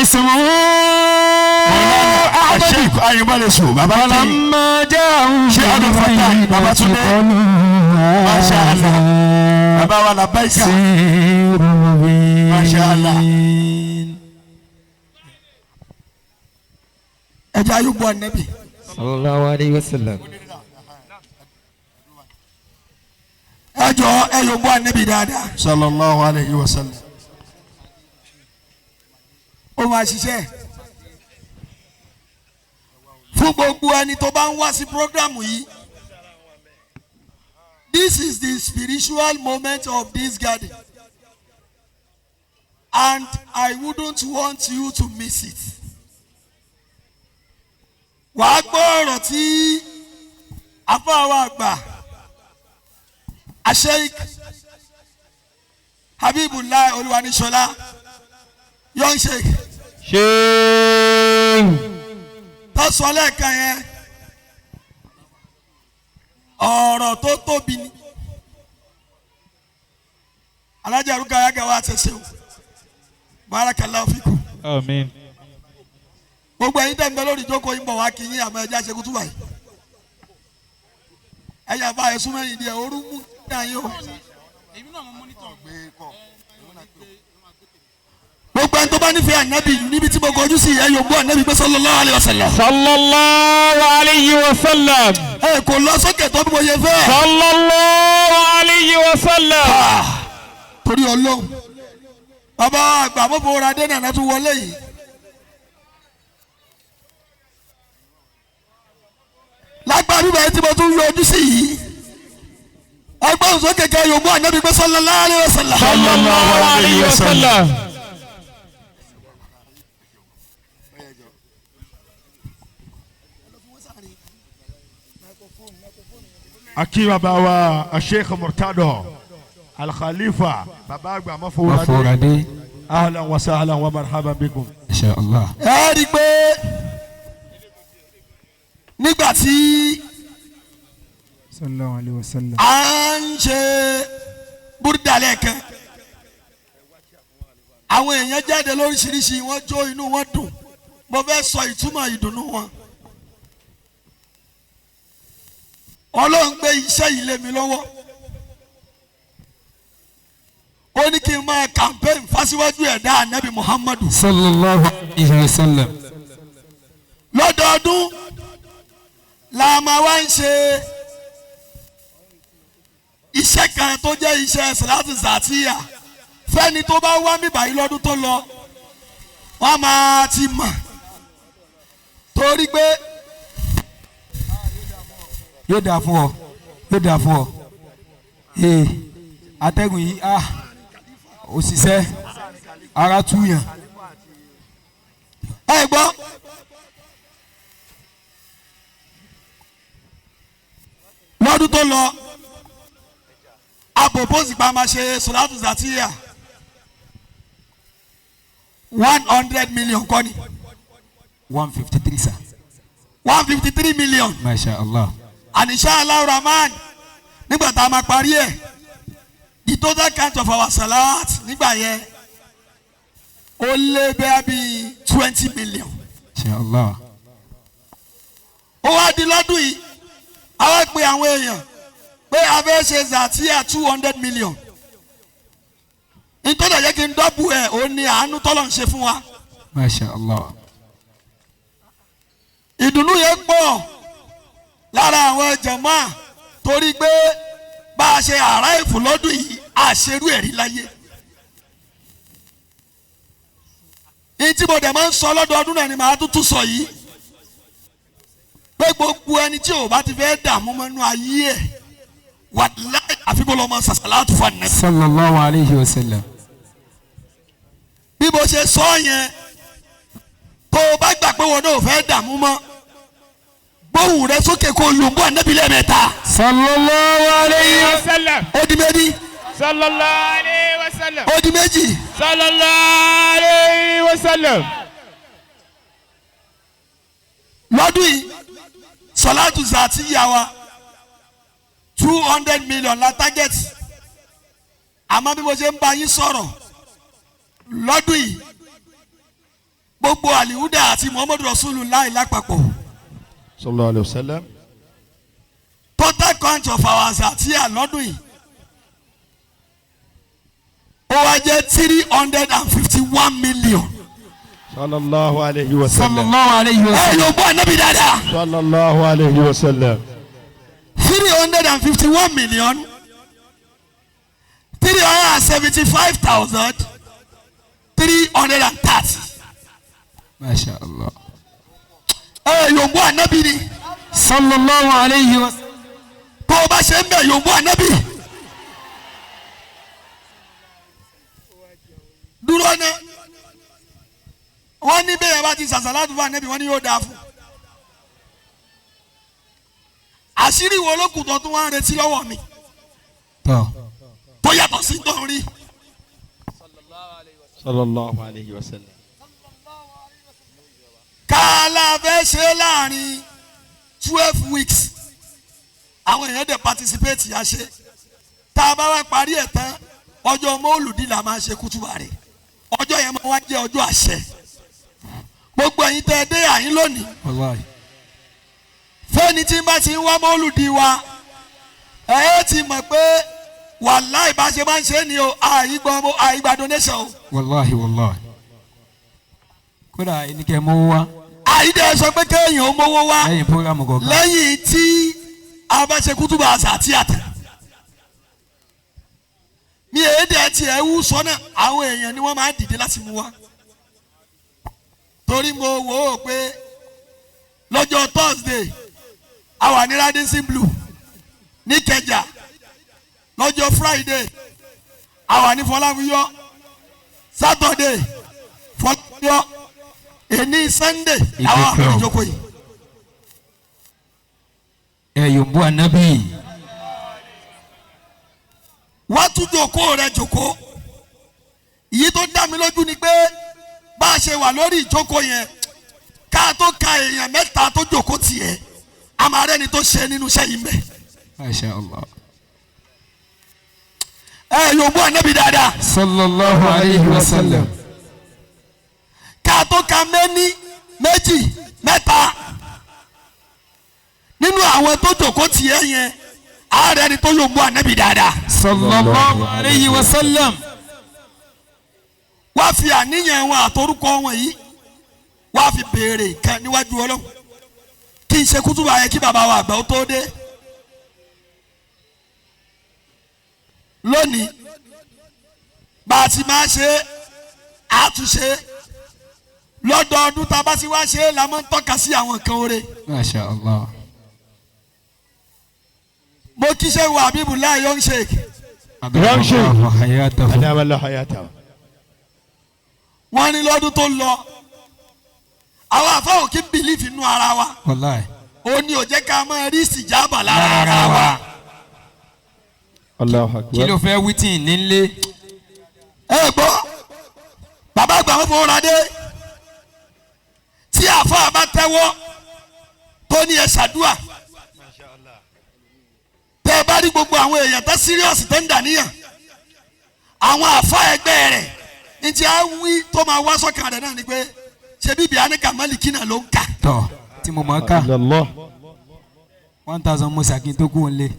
اسمه الشيخ أيمن السو بابا فلما جاءوا شيخ عبد الفتاح بابا توني ما شاء الله بابا ولا بيسا ما شاء الله أجا يبوا النبي صلى الله عليه وسلم أجا يبوا النبي دادا صلى الله عليه وسلم ó máa ṣiṣẹ́ fún gbogbo ẹni tó bá ń wá sí programu yìí. This is the spiritual moment of this garden and I wouldn't want you to miss it. Wàá gbọ́ ọ̀rọ̀ tí afáwa àgbà Sheikh Habibullah Olúwaníṣọlá young sheikh tó sọ lẹ́ẹ̀kan yẹn ọ̀rọ̀ tó tóbi ni alájà arúgbó ayága wa ṣẹṣẹ o barakallahu fikum. Àmín. gbogbo ẹ̀yin tẹ̀ ń bẹ lórí ìjókòó yín bọ̀ wá kí yín àmọ́ ẹja ṣe kútú báyìí ẹ̀yà bá ẹ̀sùn mẹ́rin díẹ̀ orú mú ní àyè o. gbogbo ẹni tó bá nífẹ̀ẹ́ ànábì níbi tí mo kọjú sí ẹ yóò gbọ́ ànábì pé sallallahu alaihi wasallam. Sallallahu alayhi wa sallam. ẹ kò lọ sókè tó bí mo yẹ fẹ́. Sallallahu alayhi wa sallam. torí ọlọ́run bàbá àgbà mọ́fọ́ ra dé nàná tún wọlé yìí. lágbàdo bẹ́ẹ̀ tí mo tún yọjú sí yìí. ẹgbẹ́ sókè kẹ́ yóò gbọ́ ànábì pé sallallahu alaihi wasallam. Sallallahu alayhi wa sallam. akí bàbá wa Sheikh Murtado Al-Khalifa bàbá àgbà mọ́fọ́wọ́radé ahlan wa sahlan wa marhaban bikum. insha Allah. ẹ rí i pé nígbà tí sallallahu alayhi wa sallam à ń ṣe búrúdàlẹ̀ kan àwọn èèyàn jáde lóríṣiríṣi wọ́n jó inú wọn dùn mo fẹ́ sọ ìtumọ̀ ìdùnnú wọn. Ọlọ́run gbé iṣẹ́ yìí lé mi lọ́wọ́ ó ní kí n máa campaign fásiwájú ẹ̀dá ànábì Muhammadu sallallahu alayhi wa sallam. lọ́dọọdún la máa wá ń ṣe iṣẹ́ kan tó jẹ́ iṣẹ́ Salatu Zatiya fẹ́ni tó bá wá mi báyìí lọ́dún tó lọ wọ́n máa ti mọ̀ torí pé yóò dáa fún ọ yóò dáa fún ọ ee atẹ́gùn yìí òṣìṣẹ́ ara túyàn. ẹ gbọ́ lọ́dún tó lọ a propose pa máa ṣe Salatu Zatiya 100 million kọ́ ni 153 sir. 153 million. masha allah. And inshallah Rahman nígbà tá a máa parí ẹ̀ the total count of our salat nígbà yẹn ó lé bẹ́ẹ̀ bí 20 million. masha allah. ó wá di lọ́dún yìí a wá pe àwọn èèyàn pé a fẹ́ ṣe Zatiya 200 million. nítorí ẹ̀jẹ̀ kí n dọ́bù ẹ̀ ó ní àánú tọ́lọ̀ ń ṣe fún wa. masha allah. ìdùnnú yẹn pọ̀ lára àwọn jàmáà torí pé bá a ṣe àrá ìfò lọ́dún yìí àṣerú ẹ̀rí láyé. ní tí mo dẹ̀ máa ń sọ lọ́dọọdún náà ni màá tún sọ yìí pé gbogbo ẹni tí ò bá ti fẹ́ dààmú mọ́nú ayé ẹ̀ wàláhì àfi kó lọ mọ sàṣàlátù fún àná. sallallahu alayhi wa sallam. bí mo ṣe sọ yẹn tó o bá gbà pé wọn náà ò fẹ́ dààmú mọ́ gbóhùn rẹ sókè kó lùbọ́ ànábì lẹ́ẹ̀mẹ́ta. sallallahu alayhi wa sallam. ó di méjì. Sallallahu alayhi wa sallam. ó di méjì. Sallallahu alayhi wa sallam. lọ́dún yìí Salatu Zatiya wa 200 million la target àmọ́ bí mo ṣe ń bá yín sọ̀rọ̀ lọ́dún yìí gbogbo alihuda àti muhammadu rasulullah lápapọ̀. sallallahu alayhi wa sallam. total count of our zatia lọ́dún yìí ó wá jẹ́ 351 million. sallallahu alayhi wa sallam. sallallahu alayhi wa ẹ sallam. yóò bọ́ ànábì dáadáa. sallallahu alayhi wa sallam. 351 million 375,330. masha allah. ẹ yóò bọ́ ànábì ni. sallallahu alayhi wa sallam. tó o bá ṣe ń bẹ̀ yóò bọ́ ànábì. dúró ná wọ́n ní bẹ́ẹ̀ bá ti sàṣàlátù fún ànábì wọ́n ní yóò dáa fún. àṣírí wo ló kù tó tún wá ń retí lọ́wọ́ mi tọ́ tó yàtọ̀ sí tó ń rí. sallallahu alayhi wa sallam. kààlà fẹ́ ṣe láàrin 12 weeks àwọn èèyàn dẹ̀ participate yà ṣe tá a bá wá parí ẹ̀ tán ọjọ́ mọ́ọ̀lùdí là máa ṣe kútùbà rẹ̀ ọjọ́ yẹn máa wá jẹ́ ọjọ́ àṣẹ gbogbo ẹ̀yin tẹ́ ẹ dé àyín lónìí wàláhi. fẹ́ni tí bá ti ń wá mọ́ọ̀lùdí wa ẹ ti mọ̀ pé wàláì bá ṣe máa ń ṣe ni o àìgbà donation o wàláhi wàláhi. kódà ẹnikẹ́ mọ́ wá àìdẹ́ sọ pé kéèyàn ó mówó wá lẹ́yìn programu kọ̀ọ̀kan. lẹ́yìn tí a bá ṣe kútùbà àṣà àti àtẹ. mi èdè tiẹ̀ wú sọ́nà àwọn èèyàn ni wọ́n máa dìde láti mú wa. torí mo wò ó pé lọ́jọ́ Thursday a wà ní Radisson Blu ní Ìkẹjà lọ́jọ́ Friday a wà ní Fọláwíyọ́ Saturday Fọláwíyọ́ èní Sunday àwọn àwọn ìjókòó yìí. ẹ yóò bọ́ ànábì. wá tún jòkó rẹ jòkó èyí tó dá mi lójú ni pé bá a ṣe wà lórí ìjókòó yẹn ká tó ka èèyàn mẹ́ta tó jòkó tiẹ̀ amarẹ́ni tó ṣe nínú iṣẹ́ yìí mẹ́. masha allah. ẹ yóò bú ànábì dáadáa sallallahu alayhi wa sallam. ká tó ka méní méjì mẹ́ta nínú àwọn tó jòkó tiẹ̀ yẹn àárẹ̀ni tó yóò bú ànábì dáadáa. sallallahu alayhi wa sallam. wá fi àníyàn wọn àtorúkọ wọn yìí wá fi béèrè kan níwájú Ọlọ́run kí n ṣe kútùbà yẹn kí bàbá wa àgbà ó tó dé. lónìí bá a ti máa ṣe àtúnṣe lọ́dọọdún tá a bá ti wá ṣe la máa ń tọ́ka sí àwọn nǹkan oore. masha allah. mo kí ṣe wo Habibullah young sheikh Young Sheikh. adama hayatahu. adama Allah hayatahu. wọ́n ní lọ́dún tó lọ àwọn àfáwò kí n bìlífì nínú ara wa wàláhi. ó ní ó jẹ́ ká máa rí ìsìjábà lára ara wa. Allahu kí akbar. ló fẹ́ wítìn nílé. ẹ gbọ́ bàbá àgbà wọn fọwọ́ ra dé tí àfa bá tẹ́wọ́ tó ní ẹ ṣàdúà tẹ́ ẹ bá rí gbogbo àwọn èèyàn tó síríọ̀sì tó ń dà níyàn àwọn àfa ẹgbẹ́ rẹ̀ ní tí a wí tó máa wá sọ́kàn rẹ̀ náà ni pé ṣe bíbí anika maliki náà ló ń kà. tọ́ tí mo máa ká Allah. 1000 mọ́sàkín tó kú nílé.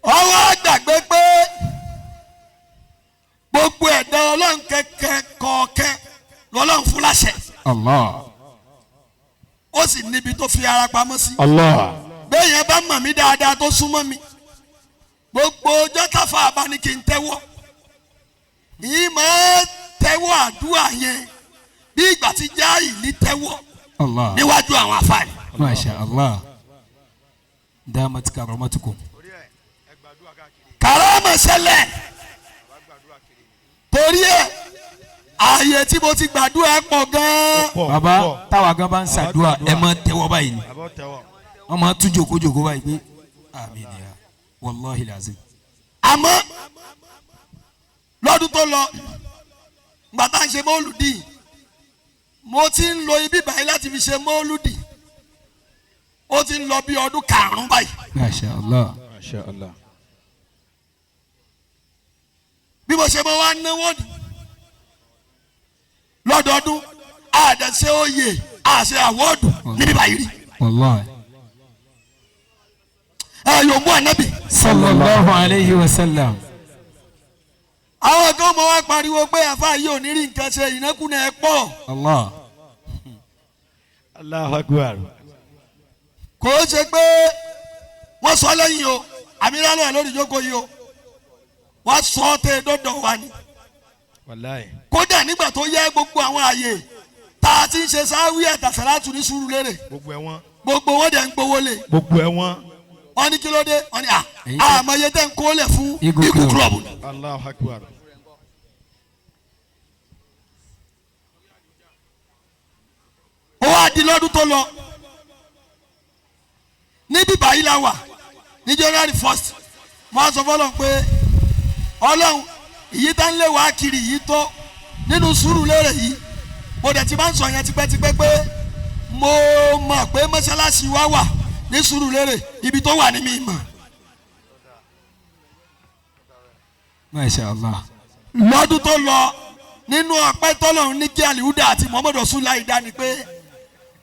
ọwọ́ àgbàgbé pé gbogbo ẹ̀dá ọlọ́run kẹ̀kẹ́ kọ̀ọ̀kẹ́ lọ́lọ́run fún láṣẹ allah. ó sì níbi tó fi ara pamọ́ sí. Allah. bẹ́ẹ̀ yẹn bá mọ̀ mí dáadáa tó súnmọ́ mi gbogbo ọjọ́ káfa àbáni kí n tẹ́wọ́ yìí máa tẹ́wọ́ àdúrà yẹn bí ìgbà tí Jáìlì tẹ́wọ́ allah. níwájú àwọn àfààní. masha allah. damat karamatukum. kàrámà ṣẹlẹ̀ torí ẹ̀ ààyè tí mo ti gbàdúrà pọ̀ gan-an. baba táwa gan bá ń ṣàdúrà ẹ máa tẹ́wọ́ báyìí ni wọ́n máa tún jòkó báyìí pé àmín ya wàláhi lazim. àmọ́ lọ́dún tó lọ ìgbà tá à ń ṣe mọ́lùdì mo ti ń lo ibi báyìí láti fi ṣe mọ́lùdì ó ti ń lọ bí ọdún karùn-ún báyìí. masha allah. Masha Allah. bí mo ṣe mọ wá náwó ni lọ́dọọdún àdẹ̀sẹ̀ oyè àṣẹ àwọ́ọ̀dù níbi báyìí rí. Wallahi. Yòówù ànábì. Sallallahu alayhi wa sallam. Àwọn kan mọ̀ wá pariwo pé àfa yìí ò ní rí nǹkan ṣe ìnákúnà ẹ̀ pọ̀. Allah. Allahu Akbar. Kò ó ṣe pé wọ́n sọ lẹ́yìn o àmì lálẹ́ lórí ìjókòó yìí o wọ́n sọ ọ́ tẹ́ dọ́dọ̀ wa ni. Wallahi. Kódà nígbà tó yẹ gbogbo àwọn àyè tá a ti ń ṣe sáwí àtàsálátù ní Sùúrùlérè Gbogbo ẹ̀ wọ́n. gbogbo wọn dẹ̀ ń gbowó lé. Gbogbo ẹ̀ wọ́n. Wọ́n ní kí ló dé wọ́n ní àmọye tẹ́ ń kó lẹ̀ fún Eagle Eagle Club. Club. Allahu Akbar. Ó wá di lọ́dún tó lọ níbí báyìí la wà ní January 1st mo á sọ fọlọ́n pé Ọlọ́run ìyí tá ń lé wàá kiri yìí tó nínú Sùúrùlérè yìí mo dẹ̀ ti máa ń sọ yẹn tipẹ́tipẹ́ pé mo mọ̀ pé mọ́ṣáláṣí wa wà ní Sùúrùlérè ibi tó wà ní mi mọ̀. Masha Allah. Lọ́dún tó lọ nínú ọpẹ́ tọ́lọ́run ní kí Alihuda àti Muhammadu Rasulullah dání pé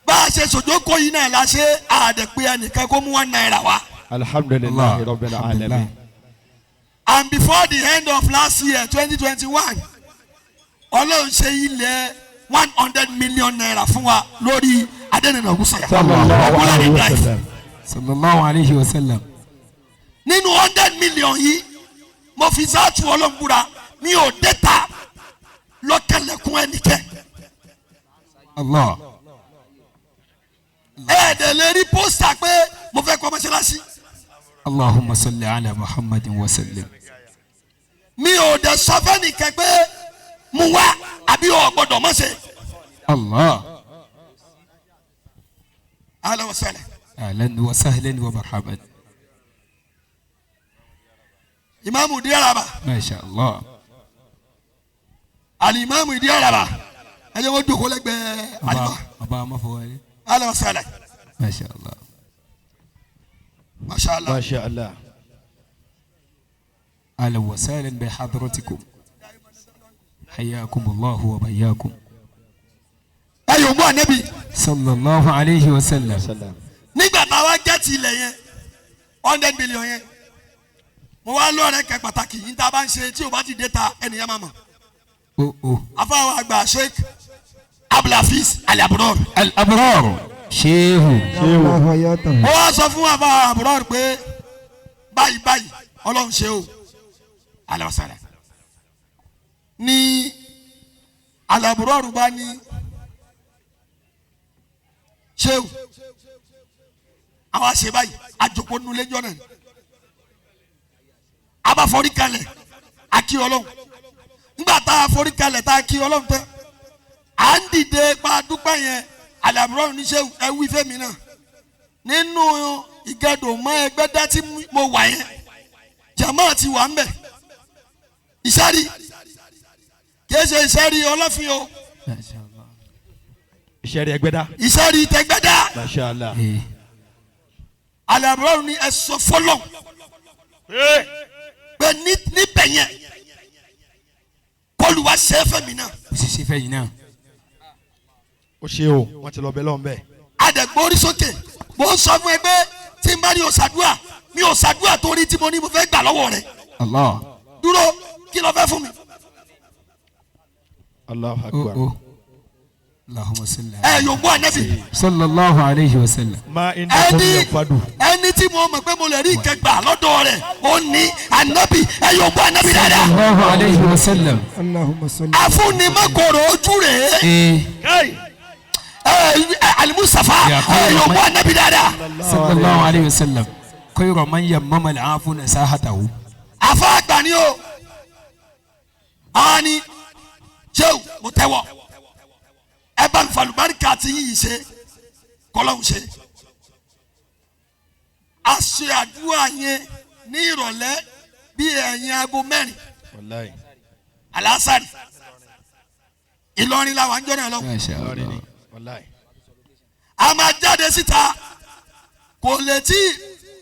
bá a ṣe sòjókòó yìí náà la ṣe àdẹ̀pẹ́ ẹnìkan kó mú $1 wá. Alhamdulillahi Rabbil Alamin. And before the end of last year 2021 Ọlọ́run ṣe ilẹ̀ $100 million fún wa lórí Adéníran Ògúnsànyà. Sallallahu alayhi wa sallam. Sallallahu alayhi wa sallam. Nínú $100 million yìí mo fi sáàtù Ọlọ́run búra mi ò dẹ́ta lọ́kẹ̀lẹ̀kùn ẹnìkẹ́. Allah. Ẹ̀ẹ́dẹ̀ lè rí pósítà pé mo fẹ́ kọ́ mọ́ṣáláṣí. Allahumma salli ala Muhammadin wa sallim. Mi ò dẹ̀ sọ fẹ́nìkẹ́ pé mu wá àbí o gbọ́dọ̀ mọ̀ ṣe. Allah. Ahlan wa sahlan. Ahlan wa sahlan wa marhaban. Ìmáàmù Ìdíyàràbà. Masha Allah. Àlìmáàmù Ìdíyàràbà. Ẹ jẹ́ wọ́n jókòó lẹ́gbẹ̀ẹ́ àlìmá. Ọba amafọwọlé. Ahlan wa sahlan. Masha Allah. Masha Allah. Masha Allah. أهلا وسهلا بحضرتكم حياكم الله وبياكم. Ẹ yóò mú ànábì. صلى الله عليه وسلم. Sallam. Nígbà tá a wá jẹ́ ti ilẹ̀ yẹn $100 million yẹn mo wá lọ́ọ̀rẹ́ kẹ pàtàkì yìí tá a bá ń ṣe tí o bá ti dé ta ẹnìyẹn máa mọ̀. أوه أوه. Afáwọn àgbà Sheikh Abdulhafiz Al-Abror. الأبرار شيخ. Ó wá sọ fún àfáwọn Abror pé báyìí báyìí Ọlọ́run ṣe o alawasala ní Al-Abror bá ní ṣe o àwọn àṣẹ báyìí àjòkó nulẹ̀ jọ náà a bá forí kalẹ̀ a kí Ọlọ́run nígbà tá a forí kalẹ̀ tá a kí Ọlọ́run tán à ń dìde pa dúpẹ́ yẹn Al-Abror ní ṣe ẹ wí fẹ́mi náà nínú ìgẹ̀dọ̀ mọ́ ẹgbẹ́ dá tí mo wà yẹn jama ti wà ń bẹ̀ ìsárí kìí ṣe ìsárí ọlọ́fin o ما شاء الله. Iṣẹ́ rẹ̀ gbẹ́dá. ìsárí tẹgbẹ́dá Masha Allah. إيه. Al-Abror ní ẹ sọ fọlọ́ pé níbẹ̀ yẹn kọlu wa ṣe é fẹ́mi náà òṣìṣẹ́ fẹ́yìn náà. Ó ṣe o, wọ́n ti lọ bẹ́ lọ́n bẹ́ẹ̀. adẹ̀gbórí sókè mo ń sọ fún ẹ pé tí n bá ní òṣàdúà mi òṣàdúà torí tí mo ní mo fẹ́ gbà lọ́wọ́ rẹ̀ Allah. dúró kí ló fẹ́ fún mi. Allahu أوه Akbar. أوه. اللهم صل ẹ على yóò mú ànábì صلى الله عليه وسلم. Ma innakum yanfadu. ẹni tí mo mọ̀ pé mo lè rí ìkẹgbà lọ́dọ̀ rẹ̀ ó ní ànábì ẹ yóò mú ànábì صلى dáadáa. الله عليه وسلم. afúnimọ́kòrò ojú rẹ̀ إيه. alimusafa Ya ẹ yóò mú ànábì dáadáa. صلى الله عليه وسلم. خير من يمم العفو نساحته. afa àgbà ni o àwọn ni ṣéwù mo tẹ́wọ́ ẹ bá ń falùbáríkà tí yìí ṣe kọ́lọ́hún ṣe. a ṣe àdúrà yẹn ní ìrọ̀lẹ́ bí ẹ̀yìn aago 4 Wallahi. alásàrì Ìlọrin làwọn àjọ náà lọ. ما شاء Lọ́rin الله. ni. Wallahi. a máa jáde síta kò lè tí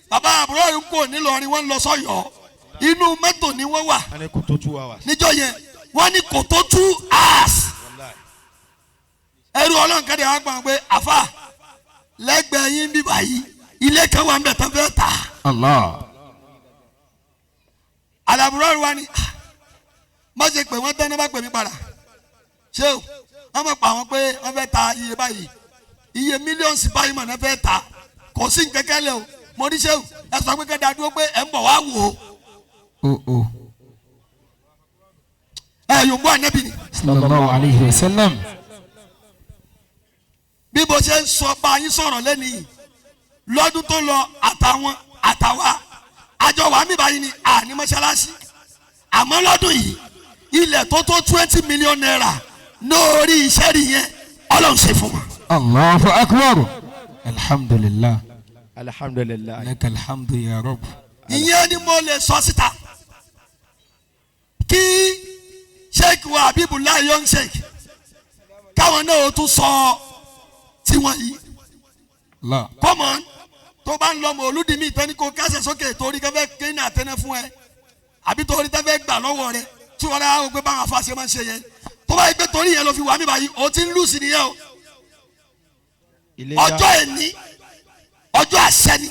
bàbá àbúrò yìí kò nílọrin wọ́n lọ sọ́yọ́ inú mọ́tò ni wọ́n wà A ní kó tó 2 hours. níjọ́ yẹn wọ́n ní kò tó 2 hours Wallahi. ẹrú ọlọ́run kẹ́dẹ̀ wá gbọ́n pé àfa lẹ́gbẹ̀ẹ́ yín bí báyìí ilé kan wà ń bẹ̀ tó fẹ́ tà. Allah. àlàbùrọ̀ wa ni má ṣe pé wọ́n tẹ́ni bá pè mí padà ṣé o wọ́n mọ̀ pa àwọn pé wọ́n fẹ́ ta iye báyìí iye mílíọ̀nù báyìí mọ̀ náà fẹ́ ta kò sí nkẹ́kẹ́ lẹ̀ o mo ní ṣé o ẹ sọ pé kẹ́dà dúró pé ẹ̀ ń bọ̀ wá wò ó. ẹ yòówù ànábì ni. sallallahu alayhi wa sallam. bí mo ṣe ń sọ bá yín sọ̀rọ̀ lẹ́nìí lọ́dún tó lọ àtàwa àjọ wa mi báyìí ni àní mọ́ṣáláṣí àmọ́ lọ́dún yìí ilẹ̀ tó tó 20 million naira lórí iṣẹ́ rí yẹn ọlọ́run ṣe fún wa. Allahu akbar. alhamdulillah. alhamdulilayi. laka alhamdu ya rabb. ìyẹn ni mo lè sọ síta kí sheik wa Habibullah young sheik káwọn náà ó tún sọ tiwọn yìí. Allah. come on tó bá ń lọ mọ olùdí mi ìtẹ́ni kó kásẹ̀ sókè torí kẹfẹ́ kéyìn àtẹnẹ fún ẹ àbí torí tẹ́fẹ́ gbà lọ́wọ́ rẹ tí wọ́n dáa gbé báwọn afáṣe máa ń ṣe yẹn tó bá yẹ pé torí yẹn ló fi wà mí báyìí o ti ń lù sí nìyẹn o. ọjọ́ ẹni ọjọ́ àṣẹ ni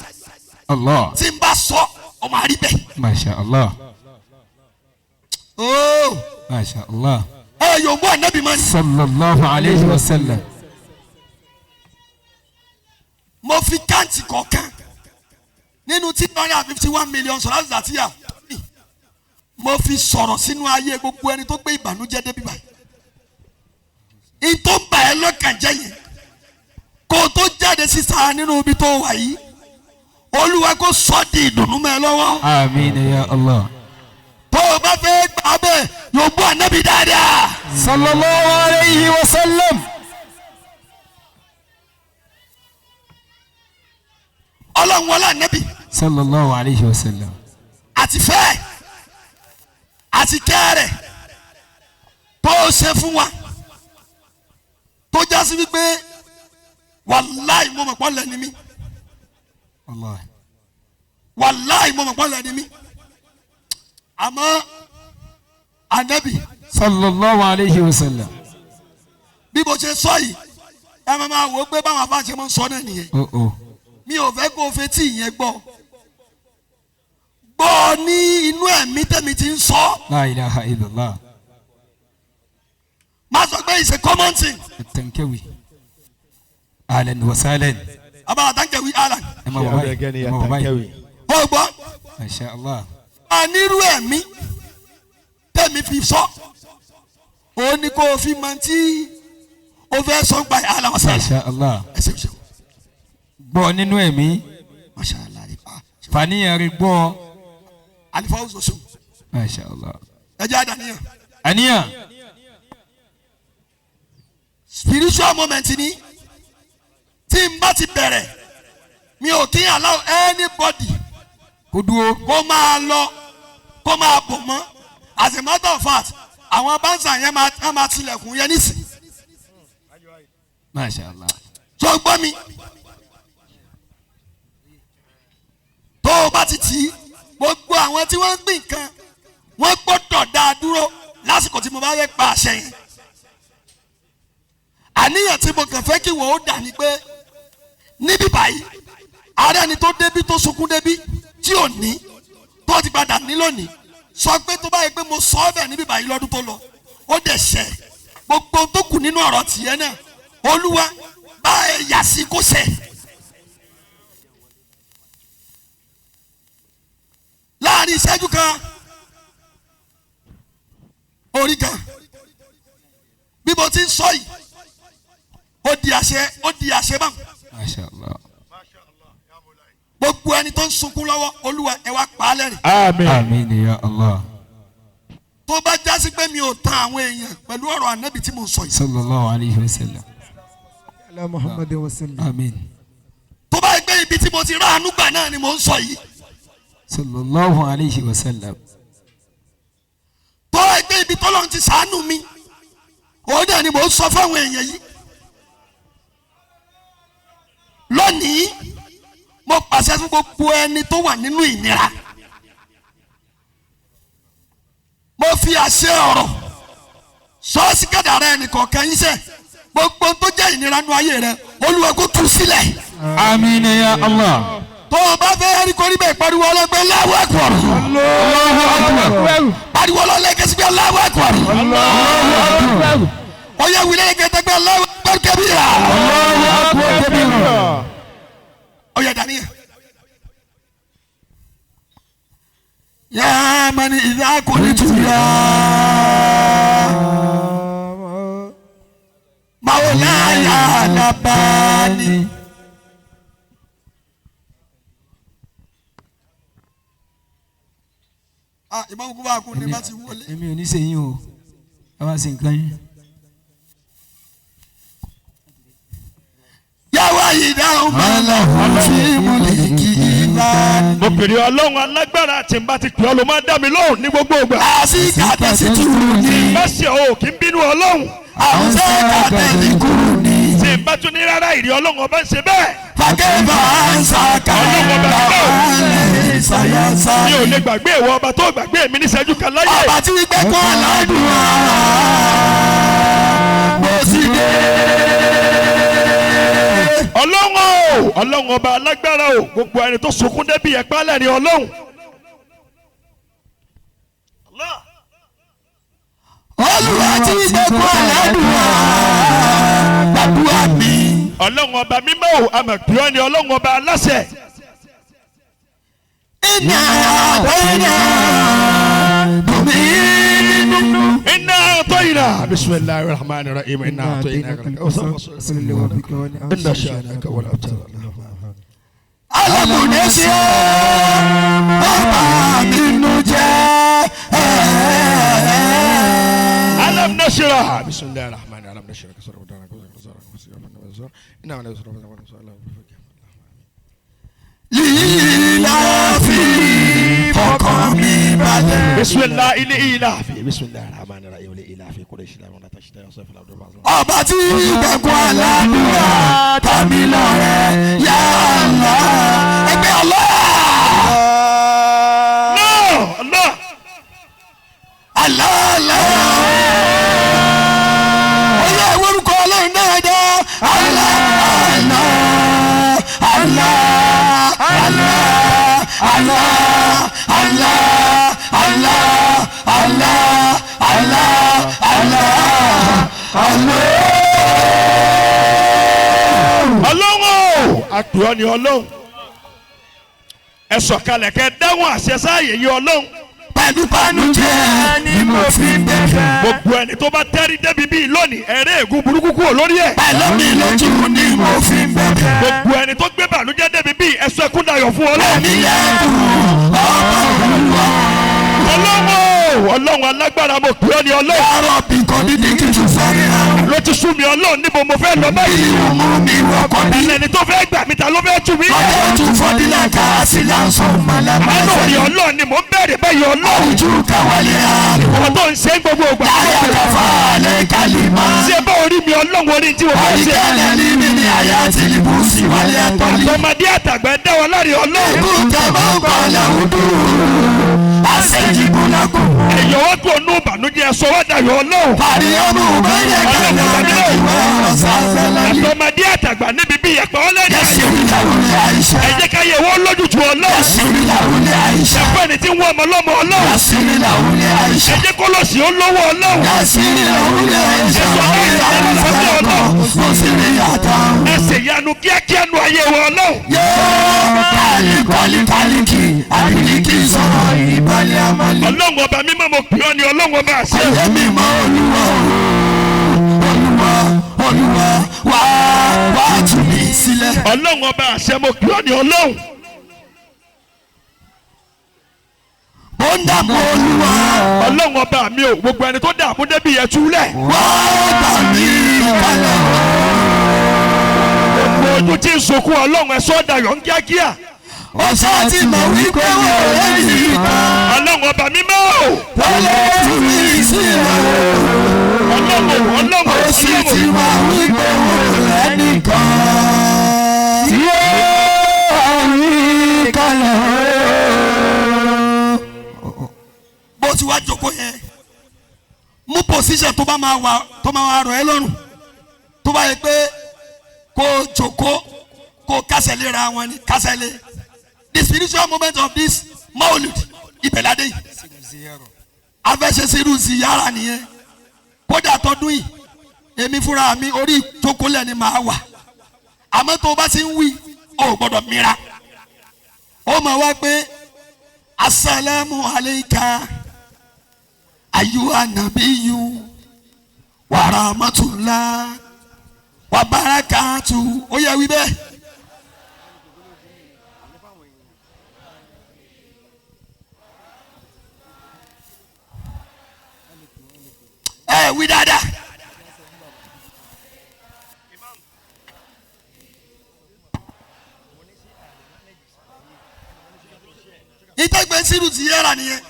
Allah. tí n bá sọ ọmọ àrí bẹ́ẹ̀. masha Allah. ooo masha Allah. ẹ yòówù ànábì máa ń. sallallahu alayhi wa sallam. mo fi káǹtì kọ̀ọ̀kan nínú 351 million sọ̀rọ̀ àtìyà mo fi sọ̀rọ̀ sínú ayé gbogbo ẹni tó gbé ìbànújẹ́ débi báyìí. ìtò bà ẹ́ lọ́kàn jẹ́ yẹn kó o tó jáde síta nínú ibi tó wà yìí olúwa kó sọ di ìdùnnú mẹ́ ẹ lọ́wọ́. amiina ya Allah. tó o bá fẹ́ gbà bẹ́ẹ̀ yóò gbọ́ ànábì dáadáa. sallallahu alayhi wa sallam. ọlọ́run wọlé ànábì sallallahu alayhi wa sallam. àti fẹ́ àti kẹ́rẹ̀ tó o ṣe fún wa tó jásí wípé wàláì mo mọ̀ pọ́ lẹ́ni mi Allah. wàláì mo mọ̀ pọ́ lẹ́ni mi àmọ́ ànábì sallallahu alayhi wa sallam. bí mo ṣe sọ yìí ẹ máa wò ó pé báwọn afáàṣẹ máa ń sọ náà nìyẹn oh oh. mi ò fẹ́ kó o fetí ìyẹn gbọ́ gbọ́ ní inú ẹ̀mí tẹ̀mí ti ń sọ la ilaha illallah. má sọ pé it's a common thing التنكوي اهلا وسهلا. abala tankẹ̀wé alan اما باباي اما باباي. ó gbọ́ ما شاء الله. onírú ẹ̀mí tẹ̀mí fi sọ ó ní kó o fi máa tí o fẹ́ sọ gba alan ما wasala شاء الله. ẹsẹ̀ ṣe gbọ́ nínú ẹ̀mí masha allah fàníyàn rí gbọ́. alifa oṣooṣù ما شاء الله. ẹ jẹ́ àdàníyàn àníyàn. spiritual moment ni tí n bá ti bẹ̀rẹ̀ mi ò kí n allow anybody kó dúró. kó máa lọ kó máa bò mọ́ as a matter of fact àwọn bánsà yẹn máa tilẹ̀kùn yẹn nísìnyí ما شاء الله. tó gbọ́ mi tó o bá ti tì í gbogbo àwọn tí wọ́n ń gbìn nǹkan wọ́n gbọ́dọ̀ dá a dúró lásìkò tí mo bá fẹ́ pa àṣẹ yẹn àníyàn tí mo kàn fẹ́ kí wọ́n ó dà ní pé níbí báyìí ààrẹ ni tó débí tó sunkún débí tí ò ní tó ti padà ní lónìí sọ pé tó bá yẹ pé mo sọ ọ́ bẹ̀ níbí báyìí lọ́dún tó lọ ó dẹ̀ ṣẹ gbogbo tó kù nínú ọ̀rọ̀ tìyẹn náà olúwa bá ẹ yà sí kó ṣẹ. láàrin ìṣẹ́jú kan orí kan bí mo ti ń sọ yìí ó di àṣẹ báwọn. ما شاء الله. gbogbo ẹni tó ń sunkún lọ́wọ́ olúwa ẹ wá pa á lẹ́rìn. àmín. آمين يا الله. tó bá jásí pé mi ò tan àwọn èèyàn pẹ̀lú ọ̀rọ̀ ànábì tí mo sọ yìí. صلى الله عليه وسلم. ala muhammad wa sallam. آمين. tó bá gbé ibi tí mo ti ráàánú gbà náà ni mo ń sọ yìí. صلى الله عليه وسلم. tó bá gbé ibi tọ́lọ́run ti ṣàánú mi òun náà ni mo ń sọ fáwọn èèyàn yìí. lónìí mo pàṣẹ fún gbogbo ẹni tó wà nínú ìnira. mo fi àṣẹ ọ̀rọ̀ sọ́ọ́sì kàdàrà ẹnì kọ̀ọ̀kan yín sẹ́ gbogbo tó jẹ́ ìnira. ìnira nú ayé rẹ Olúwa kó tú sílẹ̀. Àmín ya Allah. tó o bá fẹ́ rí korí bẹ́ẹ̀ pariwo ọlọ́gbẹ́ Allahu Akbar. pariwo ọlọ́lẹ́gẹ́ sí pé Allahu Akbar. ọyẹ wílẹ̀ lẹ́gẹ́dẹ́ pé Allahu Akbar kabira. ọyẹ dàníyà. يا من إذا قلت يا مولاي لباني ìbámu kó bá kú ní bá ti wọlé. èmi ò ní ṣe yín o ẹ wá sí nǹkan yín. yàwá yìí dáhùn máa lọ sí múlẹ̀kì ìbáni. mo pèrè ọlọ́run alágbára tí n bá ti pè ọ́ ló máa dá mi lóhùn ní gbogbo ìgbà. àṣìkà tẹ̀sí tùrù ní. mẹ́sì ò kí n bínú ọlọ́run. àwùjọ tẹ̀sí kúrú ní. tí n bá tún ní rárá ìrì ọlọ́run ọba ń ṣe bẹ́ẹ̀. fàkẹ́fà ń sàkàlẹ̀ àlẹ́ ìsàyàsá. mi ò lè gbàgbé ìwọ ọba tó gbàgbé mi ní ìṣẹ́jú kan láyé. ọba tí wípé kọ́ aládùn ara mo sì dé. ọlọ́run ọba alágbára o gbogbo ẹni tó sunkún débi ẹ̀pá lẹ́ni ọlọ́run. Olúwa tí wípé kọ́ aládùn ara gbàdúrà mi. ọlọ́run ọba mímọ́ o àmọ̀pẹ́ ni ọlọ́run ọba aláṣẹ. iná àbẹ̀yẹ bùnmi nínú. iná tó yìí náà bisimilahi rahman rahim iná tó yìí náà iná ṣáà kawal abtala. alamune ṣe ọba nínú jẹ́. alam nashra bisimilahi rahman alam nashra kasar wadana iná wàlẹ́ sọ̀rọ̀ lílàfi fọkàn mi balẹ̀. bisimilahi ilé ilafi bisimilahi rahman rahim ilé ilafi kúrẹ́ ìṣẹ̀lẹ̀ àwọn àtàṣìṣe ọ̀sẹ̀ fúlà ọdún bàbá. ọba tí gbẹ̀kọ́ aládùúrà tàbí lọ́rẹ̀ yá Allah ẹgbẹ́ Allah. Allah. oyè ìwórúkọ ọlọ́run náà dá Allah. ọlọ́run àtúwọ́ ni ọlọ́run ẹ sọ̀kalẹ̀ kẹ́ dáhùn àṣẹ sáàyè yìí ọlọ́run. pẹ̀lúpẹ̀lú jẹ́ ni mo fi bẹ̀rẹ̀. gbogbo ẹni tó bá tẹ́rí débi bíi lónìí ẹ̀rẹ́ ègún burúkú kúrò lórí ẹ̀. pẹ̀lú mi lójú ni mo fi bẹ̀rẹ̀. gbogbo ẹni tó gbé bàlújẹ́ débi bíi ẹ̀sọ́ ẹkún dayọ̀ fún ọlọ́run. ẹ̀mí yẹn kú ọmọ olúwa. ọlọ́run alágbára mo pè ọ́ ní ọlọ́run. ọ̀rọ̀ bí kò ní ní kí n tún sáré àwọn. ló ti sún mi ọlọ́run níbo mo fẹ́ lọ báyìí. ìlú mú mi wọkọ̀ bí. ẹni tó fẹ́ gbà mí ta ló fẹ́ tú mi. ọjọ́ tún fọdílẹ̀ ká sí lásán mọ́lámọ́. àánú ni ọlọ́run ni mò ń bẹ̀rẹ̀ báyìí ọlọ́run. ojú káwálé àlùkò. wọ́n tó ń ṣe gbogbo ògbà. láyà kẹfà alẹ́ kálímà. ṣé bá orí mi ọlọ́run orí tí mo fẹ́ ṣe. àyíkẹ́lẹ́ ní mi ní àyà tí ibù sí wálé àtọ́lé. ọmọdé àtàgbà dá wọn láre ọlọ́run. èkúté máa ń kọ́ làwùdó. àṣejìbù lákò. ẹ̀yọ́ wọ́n kò nú ìbànújẹ́ ẹ̀sọ́ wọ́n dayọ̀ ọlọ́run. àríyànmú bẹ́yẹ kẹ́lẹ́ ìwé ọ̀sáfẹ́ lálẹ́. ọmọdé àtàgbà níbi bí ìyàpá ọlẹ́dẹ̀. yasiri lawulẹ̀ àyíṣà. ẹ jẹ́ ká yẹ wọ́n lójútu ọlọ́run. yasiri lawulẹ̀ àyíṣà. ẹ̀fọ́ ẹni tí ń wọ́n ọmọ ọlọ́mọ ọlọ́run. yasiri lawulẹ̀ àyíṣà. ẹ jẹ́ kó lọ sí olówó ọlọ́run. yasiri lawulẹ̀ àyíṣà. ẹ ṣe ìyanu kíákíá nu ayé wọn ọlọ́run. kálíkálíkì àbílíkì sọ̀rọ̀ ìbálẹ̀ àmàlẹ́. ọlọ́run ọba mímọ́ mo pè ọ́ ní ọlọ́run ọba àṣẹ. ayé mi mọ olúwa wá tù mí sílẹ̀. ọlọ́run ọba àṣẹ mo pè ọ́ ní ọlọ́run. ó ń dààmú olúwa. ọlọ́run ọba mi ò gbogbo ẹni tó dààmú débi yẹn túlẹ̀. wá gbà mí kalẹ̀. gbogbo ojú tí ń sunkún ọlọ́run ẹ̀sọ́ dayọ̀ ń kíákíá. ọ̀sán ti mọ̀ wípé wọ́n rẹ̀ yìí kan. ọlọ́run ọba mímọ́ o. wọlé tù mí sílẹ̀. ọlọ́run ó sì ti mọ̀ wípé wọ́n rẹ̀ nìkan. tí ó rí kalẹ̀. bó ti wá jókòó yẹn mú pòsíṣàn tó bá máa rọ̀ ẹ́ lọ́rùn tó bá yẹ pé kó jókòó kó kásẹ̀ léra wọn ni kásẹ̀ lé the spiritual moment of this maulud ìbẹ̀ládé yìí afẹ́ṣẹ́ sírù ziyara nìyẹn kódà tọdún yìí èmi fúnra mi orí ìjókòólẹ̀ ni màá wà àmọ́ tó o bá ti ń wí o gbọ́dọ̀ mìíràn ó máa wá pé asalaamu aleyka ayuha nabiyu wa rahmatulah wa barakatu ó yẹ wí bẹ́ẹ̀. Wí dáadáa. ìtẹ́gbẹ́ sírù ti yẹ́ra nìyẹn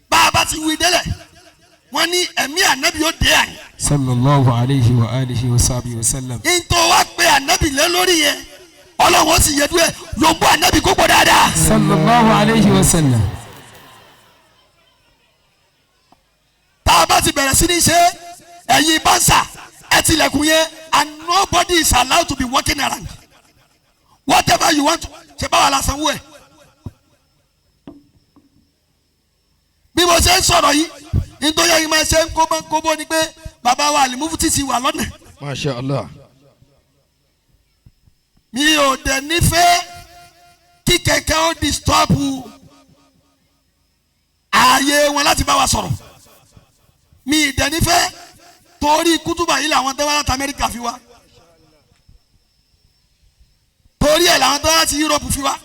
bá a bá ti wí délẹ̀ wọ́n ní ẹ̀mí ànábì yóò dé àyè. sallallahu alayhi wa alihi wa sahbihi wa sallam. ìtò wa pé ànábì lé lórí yẹn ọlọ́run ó sì yẹ dúró yóò bọ́ ànábì kó pọ̀ dáadáa. sallallahu alayhi wa sallam. tá a bá ti bẹ̀rẹ̀ sí ní ṣe ẹ̀yin bánsà ẹ tilẹ̀kùn yẹn and nobody is allowed to be walking around whatever you want to ṣe báwa la sanwó ẹ̀. bí mo ṣe ń sọ̀rọ̀ yìí nítorí ẹ̀yin máa ṣe ń kóbó ni pé bàbá wa Al-Mufti ti wà lọ́nà. Masha Allah. mi ò dẹ̀ nífẹ̀ẹ́ kí kẹ̀kẹ́ ó disturb ààyè wọn láti bá wa sọ̀rọ̀ mi ì dẹ̀ nífẹ̀ẹ́ torí kútùbà yìí làwọn tó wá láti Amẹ́ríkà fi wá torí ẹ̀ làwọn tó wá láti Europe fi wá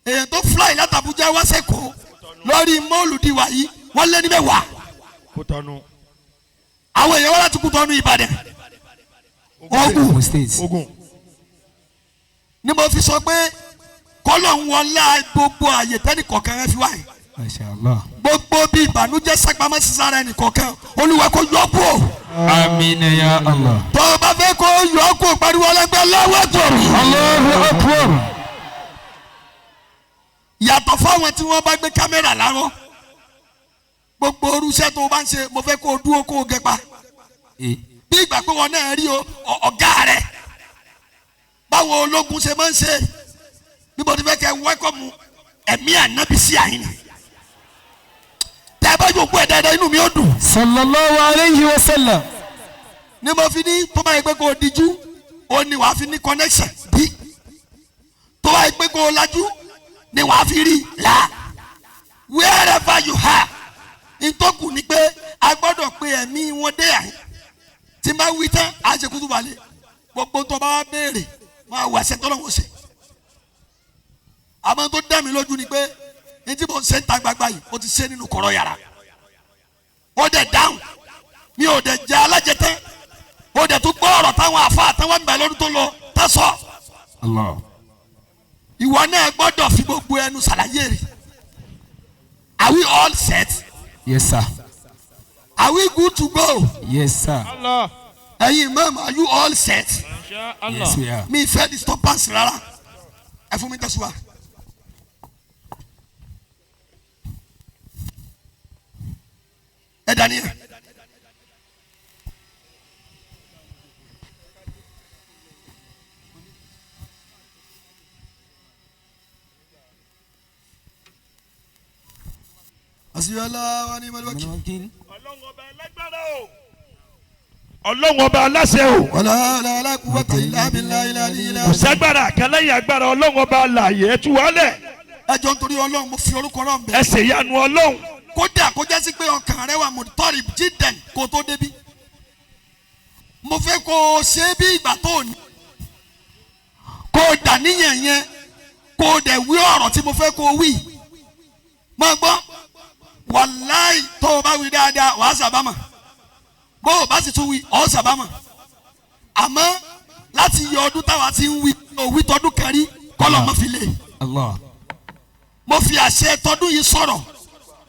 èèyàn tó fly láti Abuja wá sẹ́kọ̀ọ́ lórí mọ́ọ̀lùdí wa yìí wọ́n lé ní mẹ́wàá Kútọ́nù. àwọn èèyàn wá láti Kútọ́nù Ìbàdàn Ògùn. ni mo fi sọ pé kọ́lọ̀ ń wọlá gbogbo àyè tẹ́nì kọ̀ọ̀kan rẹ fi wá yìí Masha Allah. gbogbo bí ìbànújẹ́ sápamọ́ sísára ẹnì kọ̀ọ̀kan Olúwa kó yọ kú o. Àmín ya Allah. tó o bá fẹ́ kó yọ kú o pariwo ọlọ́gbẹ́ Allahu Akbar. Allahu Akbar. yàtọ̀ fáwọn tí wọ́n bá gbé kámẹ́rà lárọ́ gbogbo orúṣẹ́ tó o bá ń ṣe mo fẹ́ kó o dúró kó o gẹ pa bí ìgbà pé wọn náà rí ọ̀gá rẹ̀ báwo ológun ṣe máa ń ṣe bí mo ti fẹ́ kẹ́ wẹ́kọ̀mù ẹ̀mí ànábì sí àyìn ni tẹ́ ẹ bá yòókù ẹ̀ dáadáa inú mi ó dùn. Sallallahu alayhi wa sallam. ni mo fi ní tó bá yẹ pé kó o díjú o ní wàá fi ní connection bí tó bá yẹ pé kó o lajú ni wàá fi rí la wherever you are ntọ́kù ni pé a gbọ́dọ̀ pe ẹ̀mí wọn dé àyè tí n bá wí tán a ṣe kútu balẹ̀ gbogbo tó bá wá béèrè máa wà sẹ́tọ́ lọ́wọ́ ṣe àmọ́ tó dá mi lójú ni pé ní tí mo ṣe ń ta gbagba yìí mo ti ṣe nínú kọ̀rọ̀ yàrá ó dẹ̀ dáhùn mi ò dẹ̀ jẹ́ alájẹtẹ́ ó dẹ̀ tún gbọ́ ọ̀rọ̀ táwọn àfa àtàwọn ìgbà lọ́dún tó lọ tá sọ. Allah. ìwọ náà gbọ́dọ̀ fi gbogbo ẹnu ṣàlàyé rẹ̀ are we all set? Yes sir. Are we good to go? Yes sir. Allah. ẹ̀yin imam are you all set? Insha Allah. Yes we are. mi fẹ́ disturbance rárá ẹ fún mi tẹ̀síwá. ẹ dání ẹ. asiyala wa ni maliwaki. Ọlọ́run ọba aláṣẹ o. wàlá quwwata illa billahi ilà. Kò ságbára àkàlẹ́yìn agbára Ọlọ́run ọba àlàyé ẹ tú wálẹ̀. ẹ jọ nítorí Ọlọ́run mo fi orúkọ náà bẹ̀. Ẹ ṣèyanu Ọlọ́run. kódà kó jẹ́ sí pé ọkàn rẹ wà mọ̀tọ́rì jíden kó tó débi. mo fẹ́ kó o ṣe bí ìgbà tó ní. kó o dà níyẹn yẹn kó o dẹ̀ wí ọ̀rọ̀ tí mo fẹ́ kó o wí. máa gbọ́ wàláì tó o bá wí dáadáa wàá sábàmà bó o bá sì tún wí ọ̀ sábàmà àmọ́ láti yọ ọdún táwa ti ń wí òwí tọdún kan rí kọ́lọ́ mọ́ fi lè. Allah. mo fi àṣẹ tọdún yìí sọ̀rọ̀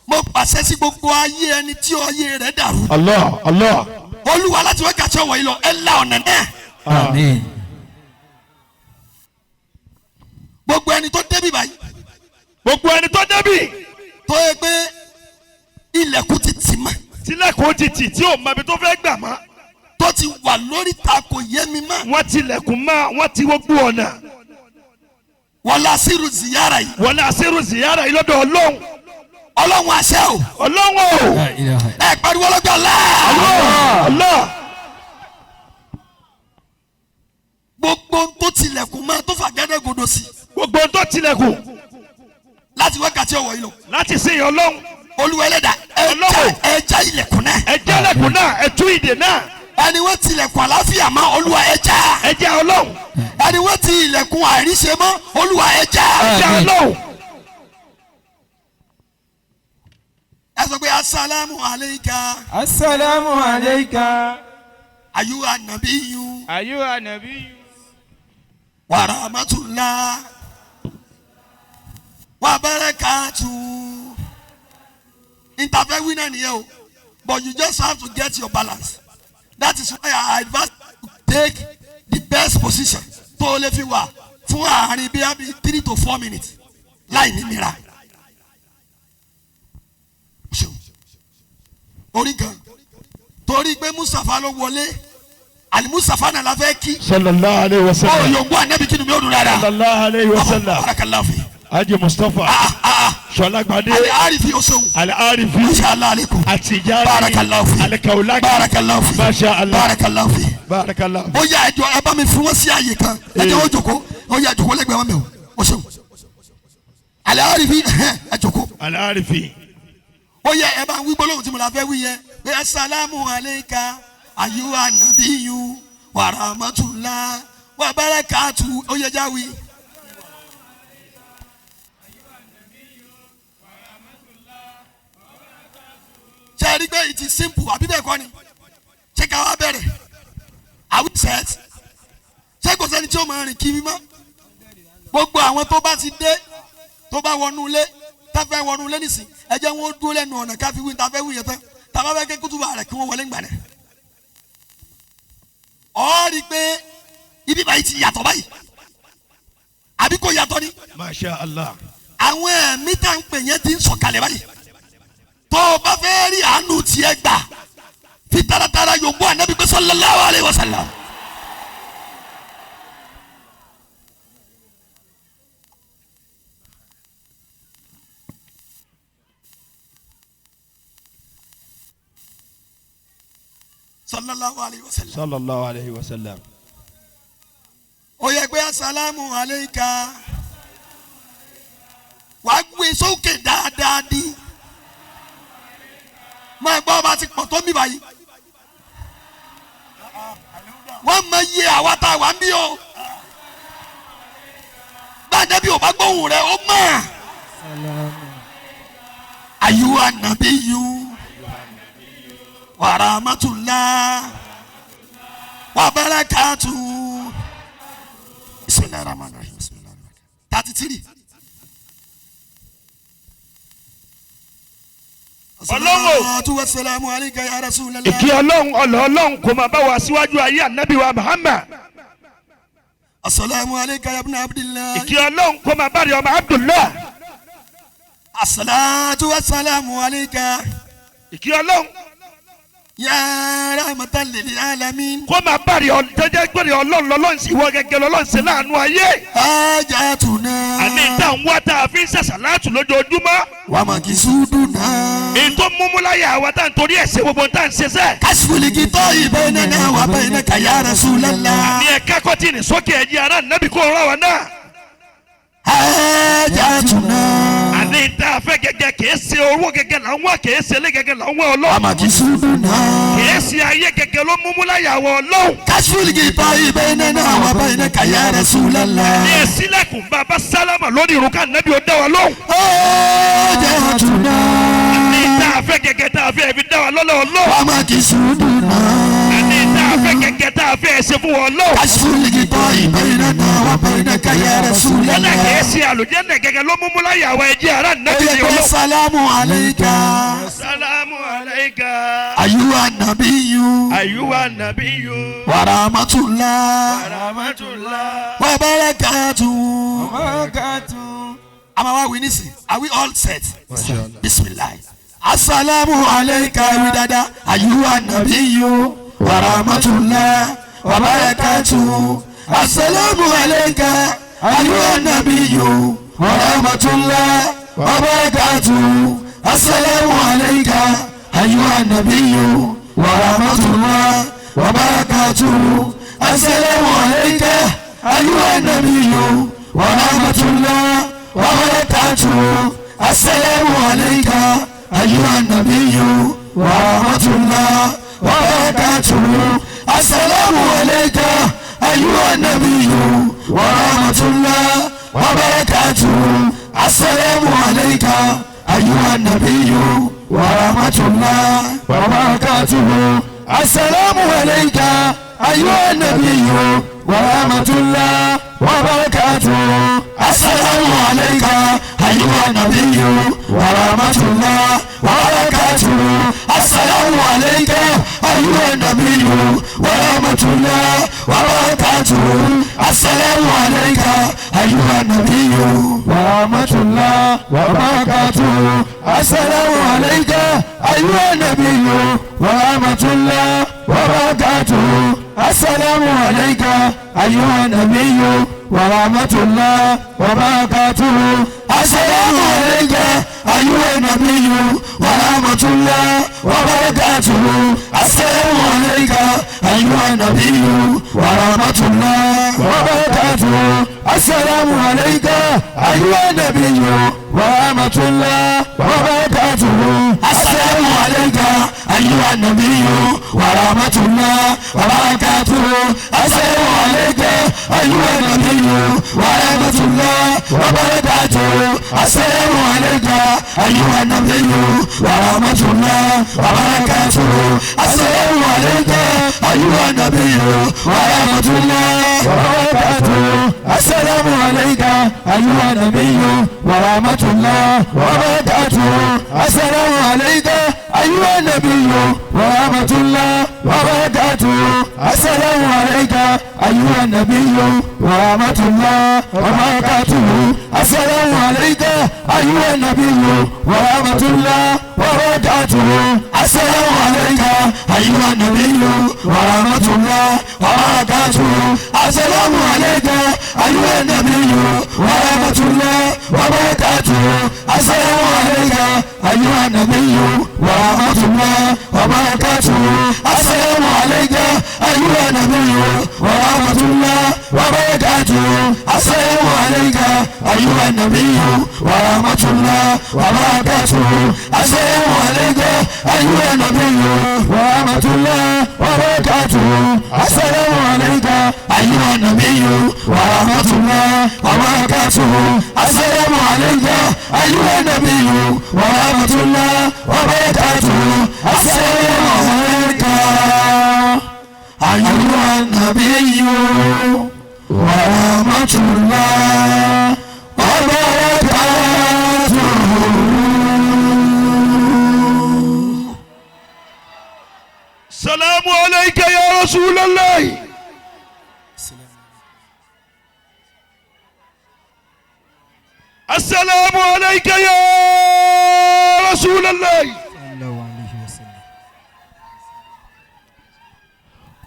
mo pàṣẹ sí gbogbo ayé ẹni tí ayé rẹ̀ dàrú. Allah Allah. Olúwa láti wákàtí ọ̀wọ̀ yìí lọ ẹ la ọ̀nà náà. Àmín. gbogbo ẹni tó débi báyìí Gbogbo ẹni tó débì. tó yẹ pé ilẹ̀kùn ti tì mọ́ Tilẹ̀kùn ti tì tí ò mọ ibi tó fẹ́ gbà mọ́. tó ti wà lórí ta kò yé mi mọ́. wọ́n tilẹ̀kùn mọ́ wọ́n ti gbogbo ọ̀nà. wala siru ziyara yìí. wala siru ziyara yìí lọ́dọ̀ ọlọ́run. ọlọ́run àṣẹ o. ọlọ́run o. ẹ pariwo lọ́jọ́ Allah. gbogbo tó tilẹ̀kùn mọ́ tó fà gẹ́gẹ́ godo sí. gbogbo tó tilẹ̀kùn. láti wákàtí ọ̀wọ̀ yìí lọ. láti sìn ọlọ́run. Olúwa Ẹlẹ́dàá ẹ já ilẹ̀kùn náà. ẹ já ilẹ̀kùn náà ẹ tú ìdè náà. ẹni wọ́n tilẹ̀kùn àlàáfíà mọ́ Olúwa ẹ já. ẹ já ọlọ́run. ẹni wọ́n ti ilẹ̀kùn àìríṣe mọ́ Olúwa ẹ já. ẹ já ọlọ́run. ẹ sọ pé asalaamu aleyka. asalaamu aleyka. ayuha nabiyyu. ayuha nabiyyu. wa rahmatullah. wa barakatuh. Interfere winner nìyẹn o, but you just have to get your balance. That is why I advise you to take the best position tó o lè fi wà fún àárín bí 3 to 4 minutes láì ní nira. orí kan torí pé Mustapha ló wọlé àní Mustapha náà la fẹ́ kí. sallallahu alayhi wa sallam. ó yòǹgbọ́ ànábì kí ni mi ò dùn dáadáa. sallallahu alayhi wa sallam. barakallahu fi. Haji Mustapha. Sọlágbadé. Al-Arifi oṣooṣù. Al-Arifi. Masha Allah alaikum. Àtijani. Barakallahu fi. Al-Kaulaki. Barakallahu fi. Masha Allah. Barakallahu fi. Barakallahu. Ó yá ẹjọ́ ẹ bá mi fún wọn sí àyè kan ẹ jẹ́ wọ́n jòkó ó yá jòkó lẹ́gbẹ̀ẹ́ wọn mẹ́ o ṣeun. Al-Arifi ẹ jòkó. Al-Arifi. Ó yá ẹ bá ń wí gbólóhùn tí mo la fẹ́ wí yẹn pé assalamu alayka ayyuhan nabiyyu wa rahmatullah wa barakatuh ó yẹ já wí. ṣe rí pé it is simple àbí bẹ́ẹ̀ kọ́ ni ṣé ká wá bẹ̀rẹ̀ are we set ṣé kò sẹ́ni tí ó máa rìn kiri mọ́ gbogbo àwọn tó bá ti dé tó bá wọnú ilé tá fẹ́ wọnú ilé nísìn ẹ jẹ́ wọn ó dúró lẹ́nu ọ̀nà ká fi wí tá fẹ́ wí yẹn tán tá bá fẹ́ ké kútùbà rẹ̀ kí wọ́n wọlé ńgbà rẹ̀ ọ rí i pé ibi báyìí ti yàtọ̀ báyìí àbí kò yàtọ̀ ni. Masha Allah. àwọn ẹ̀mí tá ń pè yẹn ti ń sọ̀kalẹ̀ báyìí tó o bá fẹ́ rí àánú tiẹ̀ gbà fi taratara yòókù ànábi pé sallallahu alayhi wa sallam. sallallahu alayhi wa sallam. Sallallahu alayhi wa sallam. ó yẹ pé asalaamu aleyka wàá gbé sókè dáadáa ní. máa gbọ́ ọba ti pọ̀ tó mi báyìí. wọ́n mọ iye àwa tá a wà ń bí o. bá a débi ò bá gbóhùn rẹ̀ ó mọ̀. ayuha nabiyyu wa rahmatullah wa barakatuh. bismillahir rahmanir rahim. 33. Ọlọ́run. Assalamu alayka ya Rasulullah. Ìkí ọlọ́run ọlọ́run kò máa bá wa síwájú ayé ànábì wa Muhammad. Assalamu alayka ya ibn Abdillah. Ìkí ọlọ́run kò máa bá rí ọmọ Abdullah. Assalatu wassalamu alayka Ìkí ọlọ́run ya rahmatan lil alamin. kó máa bá rí jẹjẹ gbèrè ọlọ́run lọ́lọ́run sí ìwọ gẹ́gẹ́ lọ́lọ́run sí láàánú ayé. Hajatuna. Àní ìta ń wá tá a fi ń ṣàṣàlátù lójoojúmọ́. Wa makisuduna. Èyí tó múmú láyé àwa tá à ń torí ẹ̀ ṣe gbogbo tá à ń ṣe sẹ́. Kashful ghita'i baynana wa baynaka ya Rasulallah. Ní ẹ̀ka kọ́tìnì sókè ẹ̀jẹ̀ ara nàbì kó rán wa náà. Hajatuna. Àní ìta afẹ́ gẹ́gẹ́ kìí ṣe owó gẹ́gẹ́ là ń wá kìí ṣe ilé gẹ́gẹ́ là ń wá Wa ọlọ́run. makisuduna. Kìí ṣe ayé gẹ́gẹ́ ló múmú láyé àwọn ọlọ́run. Kashful ghita'i baynana wa baynaka ya Rasulallah. Ní ẹ̀sílẹ̀kùn bàbá sálámà lórí ìrùkà nàbì ó dá wa lóhùn. Hajatuna. Ní ìta afẹ́ gẹ́gẹ́ tá a fẹ́ fi dá wa lọ́lọ́ ọlọ́run. Wa makisuduna. Ní ìta afẹ́ gẹ́gẹ́ tá a fẹ́ ṣe fún wọn ọlọ́run. Kashful ghita'i baynana wa baynaka ya Yálà Rasulallah. kìí ṣe àlùjẹ́nà gẹ́gẹ́ ló múmú láyé àwọn ẹ̀jẹ̀ ara nàbì ní ọlọ́run. Assalamu alayka Salamu alayka. ayyuhan nabiyyu Ayuha nabiyyu. wa rahmatullah Rahmatullah. wa barakatuh. Barakatuh. Ama wa wí nísìn, are we all set? Bismillah. Assalamu alayka wi dada ayyuhan nabiyyu ورحمة الله وبركاته السلام عليك أيها النبي ورحمة الله وبركاته السلام عليك أيها النبي ورحمة الله وبركاته السلام عليك أيها النبي ورحمة الله وبركاته السلام عليك أيها النبي ورحمة الله وبركاته السلام عليك أيها النبي ورحمة الله وبركاته السلام عليك أيها النبي ورحمة الله وبركاته السلام عليك أيها النبي ورحمة الله وبركاته السلام عليك أيها النبي ورحمة الله وبركاته السلام عليك أيها النبي ورحمة الله وبركاته السلام عليك أيها النبي ورحمة الله وبركاته السلام عليك أيها النبي ورحمة الله وبركاته السلام عليك أيها النبي ورحمة الله وبركاته السلام عليك أيها النبي ورحمة الله وبركاته السلام عليك أيها النبي ورحمة الله وبركاته السلام عليك أيها النبي ورحمة الله وبركاته السلام عليك أيها النبي ورحمة الله وبركاته السلام عليك أيها النبي ورحمة الله وبركاته السلام عليك أيها النبي ورحمة الله وبركاته السلام عليك أيها النبي ورحمة الله وبركاته السلام عليك أيها النبي ورحمة الله وبركاته السلام عليك أيها النبي ورحمة الله وبركاته السلام عليك أيها النبي ورحمة الله وبركاته السلام عليك أيها النبي ورحمة الله وبركاته السلام عليك أيها النبي ورحمة الله وبركاته السلام عليك أيها النبي ورحمة الله وبركاته السلام عليك أيها النبي ورحمة الله وبركاته السلام عليك أيها النبي ورحمة الله وبركاته السلام عليك أيها النبي ورحمة الله وبركاته السلام عليك أيها النبي ورحمة الله وبركاته السلام عليك أيها النبي ورحمة الله وبركاته السلام عليك أيها النبي ورحمة الله وبركاته السلام عليك أيها النبي ورحمة الله وبركاته. السلام عليك يا رسول الله. السلام عليك يا رسول الله.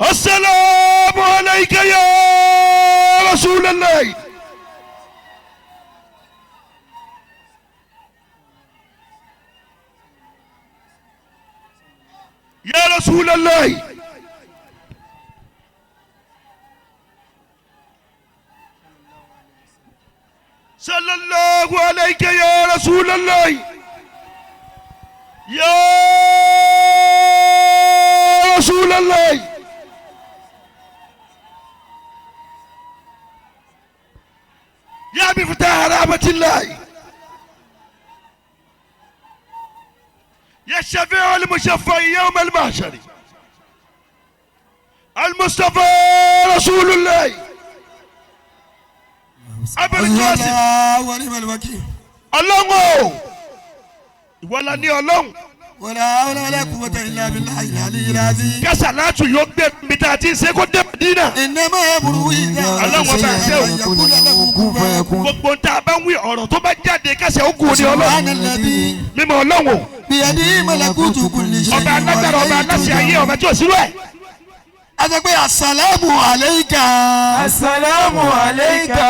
السلام عليك يا رسول الله. يا رسول الله صلى الله عليك يا رسول الله. يا رسول الله يا مفتاح رحمة الله يا الشفيع المشفع يوم المحشر المصطفى رسول الله أبو القاسم. الله ولا ني الله ولا حول ولا قوة إلا بالله العلي العظيم. كسلاتو يوبي متاتي سيكو دم مدينة. إنما يبرو إذا يقول له كن فيكون. gbogbo ntá bá ń wí ọ̀rọ̀ tó bá jáde kásẹ̀ ó gùn ní ọlọ́run. mímọ́ ọlọ́run. بيده ملكوت كل شيء. ọba alágbára ọba aláṣẹ ayé ọba tí ò sí rẹ̀. a sọ pé asalaamu aleyka. Assalamu alayka.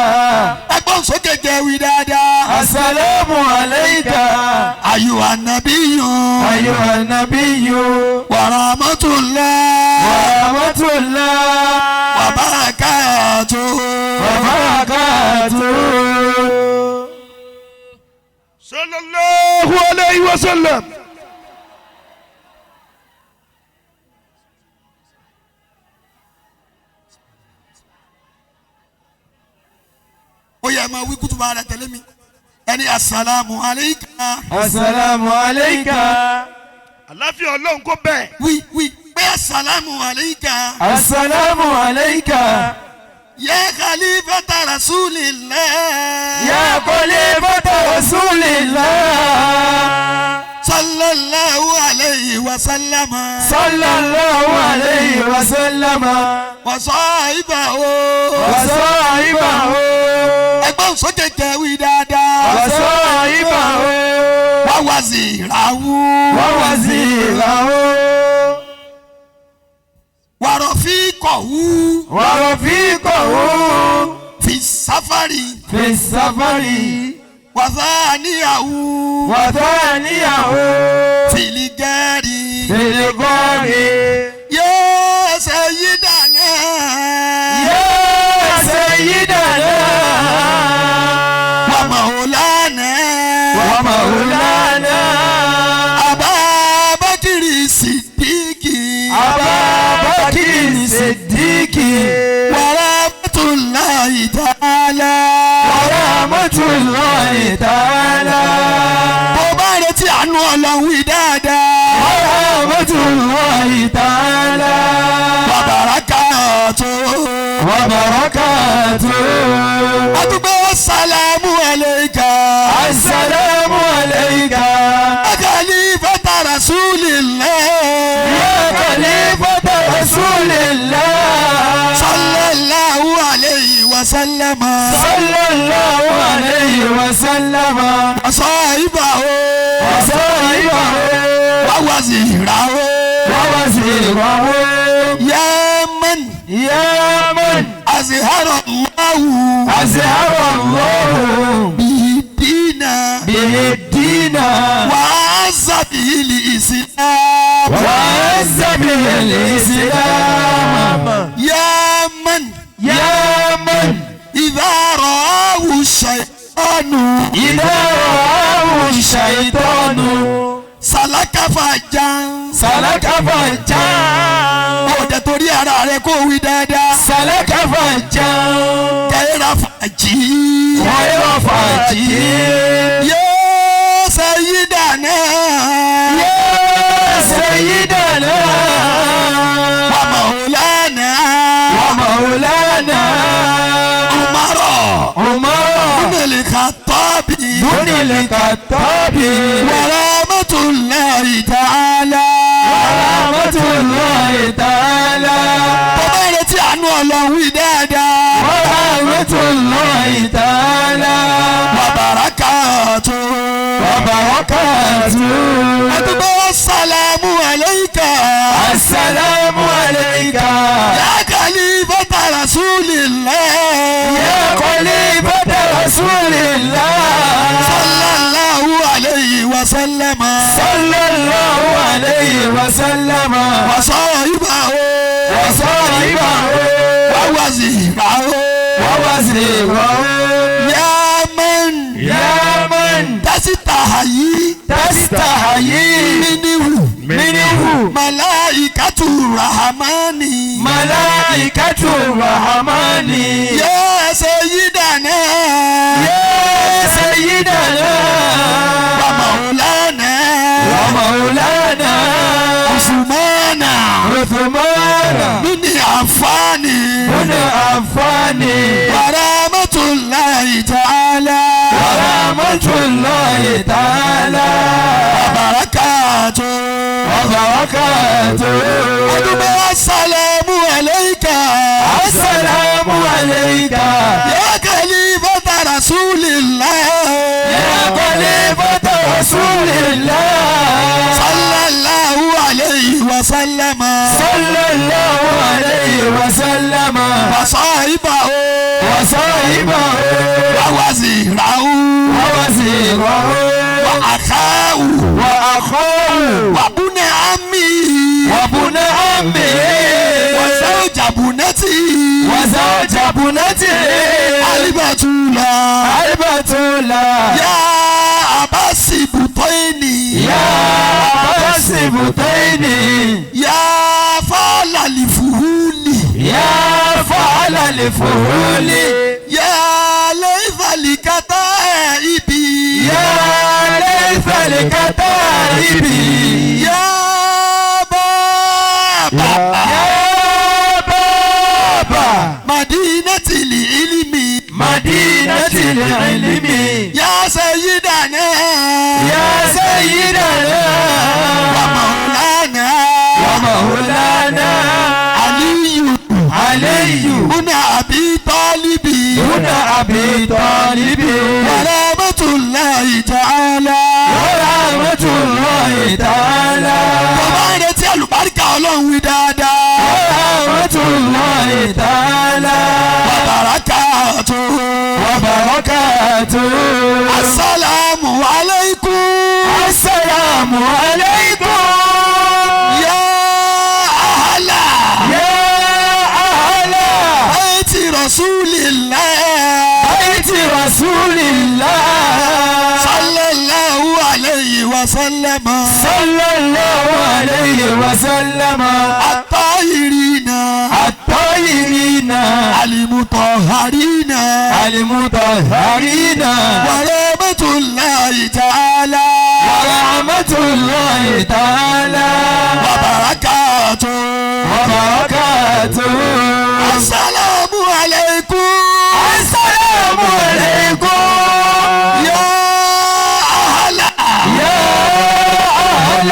ẹgbọ́n sókè jẹ́ wí dáadáa. Assalamu alayka. ayuha nabiyyu. Ayyuha nabiyyu. wa rahmatullah. Wa rahmatullah. wa barakatuh. Wa barakatuh. sallallahu alayhi wa sallam. ó yẹ máa wí kútùbà rẹ̀ tẹ̀lé mi. ẹni asalaamu aleyka. Assalamu alayka. àláfíà ọlọ́run kó bẹ́ẹ̀. wí pé asalaamu aleyka. Assalamu alayka. ya khalifata rasulillah. Ya khalifata rasulillah. sallallahu alayhi wa sallama. Sallallahu alayhi wa sallama. wa sahibahu. Wa sahibahu. ẹgbọ́n sókè jẹ́ wí dáadáa. Wa sahibahu. wa wazirahu. Wa wazirahu. wa rafiqahu. Wa rafiqahu. fi safari. Fi safari. wa thaniyahu. Wa thaniyahu. fil gari. Fil ghari. ya sayyidana. Ya sayyidana. wa maulana. Wa maulana. ababakiri siddiqi. Abubakar Siddiqi. wa rahmatullahi ta'ala. Wa rahmatullahi ta'ala. bó bá retí àánú ọlọ́run wí dáadáa. Wa rahmatullahi ta'ala. wa barakatuh. Wa barakatuh. àdúgbò sàlámù alayka. Assalamu alayka. khalifata rasulillah. Ya khalifata rasulillah. sallallahu alayhi wa sallama. Sallallahu alayhi wa sallama. wa sahibahu. Wa sahibahu. wa wazirahu. Wa wazirahu. ya man Ya man azhara Allahu azhara Allahu bihi dina. bihi dina. wa azza bihi islam. Wa azza bihi al-islam. ya man Ya man idha ra'ahu shaytanu. idha ra'ahu ash-shaytanu salaka fajan. salaka fajjan. ó dẹ̀ torí ara rẹ̀ kó wí dáadáa. Salaka fajjan. kẹ́rà fàjì. Khayra fajjan. ya sayyidana. Ya sayyidana. wa maulana. Wa maulana. umaro. Umar ibn al-Khattabi. ibn al-Khattabi. wa rahmatullahi ta'ala. Wa rahmatullahi ta'ala. bàbá rẹ̀ tí àánú ọlọ́run wí dáadáa. Wa rahmatullahi ta'ala. wa barakatuh. Wa barakatuh. àdúgbò sàlámù alayka. Assalamu alayka. ya khalifata rasulillah. Ya khalifata rasulillah. sallallahu alayhi wa sallama. Sallallahu alayhi wa sallama. wa sahibahu. Wa sahibahu. wa wazirahu. Wa wazirahu. ya man Ya man tasitahayi. tastahayi minhu malaikatu rahmani. malaikatu rahmani. ya sayyidana. Ya sayyidana. wa maulana. Wa maulana. usmana. Uthmana bin affani. ibn Affani. wa rahmatullahi ta'ala. Wa rahmatullahi ta'ala. wa barakatuh. Wa barakatuh. àdúgbò assalamu alayka. Assalamu alayka. ya khalifata rasulillah. Ya khalifata rasulillah. sallallahu alayhi wa sallama. Sallallahu عليه وسلم وصاحبه وصاحبه ووزيره ووزيره وأخاه وابن عمه وابن عمه وزوج ابنته وزوج ابنته البتولى البتولى يا أبا السبطين يا أبا السبطين يا فعل الفهول يا فعل الفهول يا ليث الكتائب يا ليث الكتائب يا بابا يا بابا مدينة العلم مدينة العلم يا سيدنا يا سيدنا ومولانا ومولانا علي علي بن أبي طالب بن أبي طالب ورحمة الله تعالى ورحمة الله تعالى bàbá rẹ̀ tí àlùbáríkà ọlọ́run wí dáadáa. ورحمة الله تعالى وبركاته وبركاته السلام عليكم السلام عليكم يا أهل يا أهل بيت رسول الله بيت رسول الله صلى الله عليه وسلم صلى الله عليه وسلم الطاهرين الطاهرين المطهرين المطهرين ورحمة الله تعالى ورحمة الله تعالى وبركاته وبركاته السلام عليكم السلام عليكم يا أهل يا أهل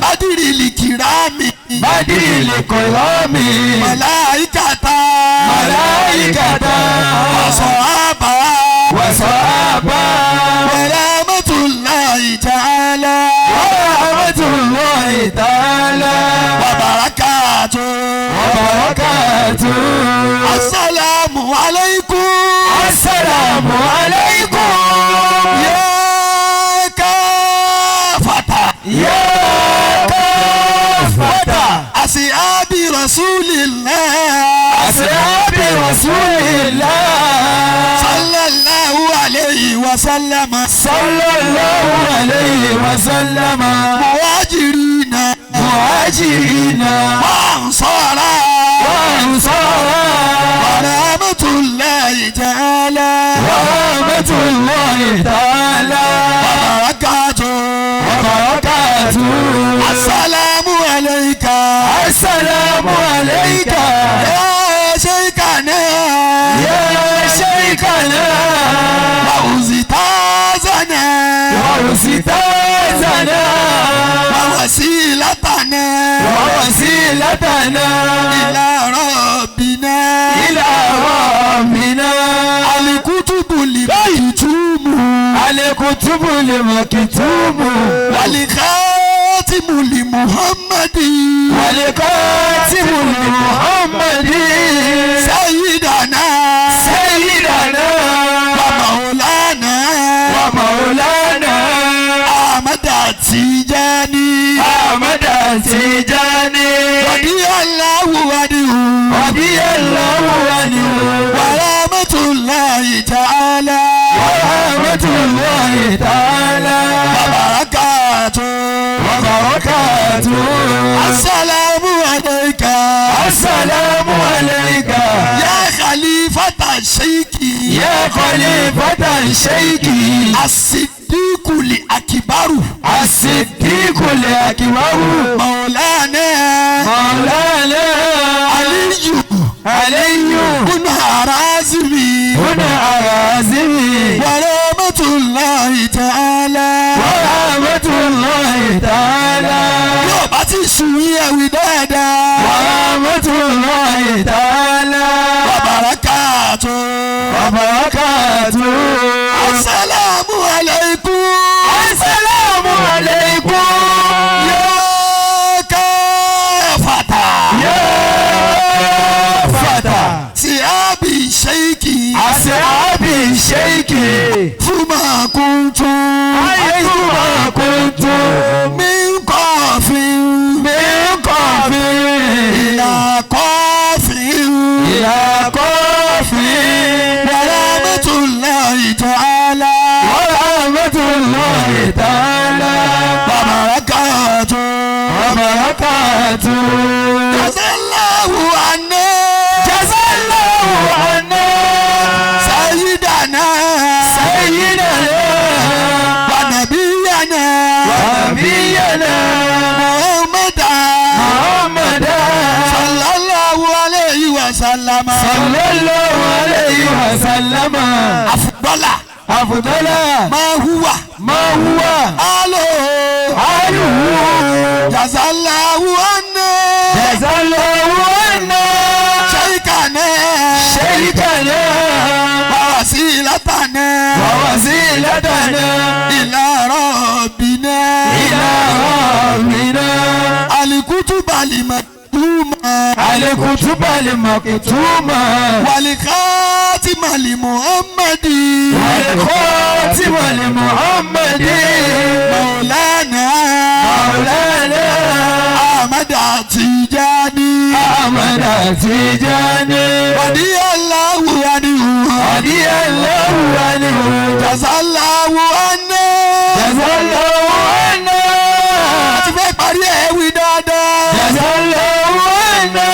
بدر الكرام بدر الكرام ملائكة ملائكة وصحابة وصحابة ورحمة الله تعالى ورحمة الله تعالى وبركاته وبركاته السلام عليكم السلام عليكم يا كافة يا كافة أصحاب رسول الله أصحاب رسول الله صلى الله عليه وسلم صلى الله عليه وسلم مهاجرين مهاجرين وأنصارا وأنصارا ورحمة الله تعالى ورحمة الله تعالى وبركاته وبركاته السلام عليك السلام عليك يا شيخنا يا شيخنا وأستاذنا وأستاذنا ووسيلتنا ووسيلتنا إلى ربنا إلى ربنا الكتب المكتوم الكتب المكتوم والخاتم لمحمد والكاتب لمحمد سيدنا سيدنا ومولانا ومولانا أحمد التجاني أحمد التجاني رضي الله عنه رضي الله عنه ورحمة الله تعالى ورحمة الله تعالى وبركاته وبركاته السلام عليك السلام عليك يا خليفة الشيخ يا خليفة الشيخ الصديق الأكبر الصديق الأكبر مولانا مولانا علي علي بن حرازمي بن عازمي ورحمة الله تعالى ورحمة الله تعالى yóò bá ti sùn yín ẹ̀wì dáadáa. ورحمة الله تعالى وبركاته وبركاته السلام عليكم السلام عليكم يا كافة يا àṣàbí ṣéèkì. àṣàbí ṣéèkì. fúnmà kúntù. àyẹ̀kùmá kùntù. mi ń kọ́fin. mi ń kọ́fin. ìlà kọ́fin. ìlà kọ́fin. warahmatullahi ta'ala. warahmatullahi ta'ala. barakatuh. barakatuh. jazallahu anna. jazallahu anna. sayyidana. sayyidana. wa nabiyana. wa nabiyana. muhammadan. sallallahu alayhi wa sallam. sallallahu alayhi wa sallam. afdala. afdala. ma huwa. ma huwa. alo. alu. jazallahu anna. jazallahu anna. shaykana. shaykana. wa wasilatana. wa wasilatana. ila rabbina. ila rabbina. alikutuba limaktuma. الكتب المكتومة والخاتم لمحمد. والخاتم لمحمد. مولانا. مولانا أحمد التجاني. أحمد التجاني. رضي الله عنه. رضي الله عنه. جزا الله عنا. جزا الله عنا. àti fẹ́ parí ẹ̀ wí dáadáa. جزا الله عنا.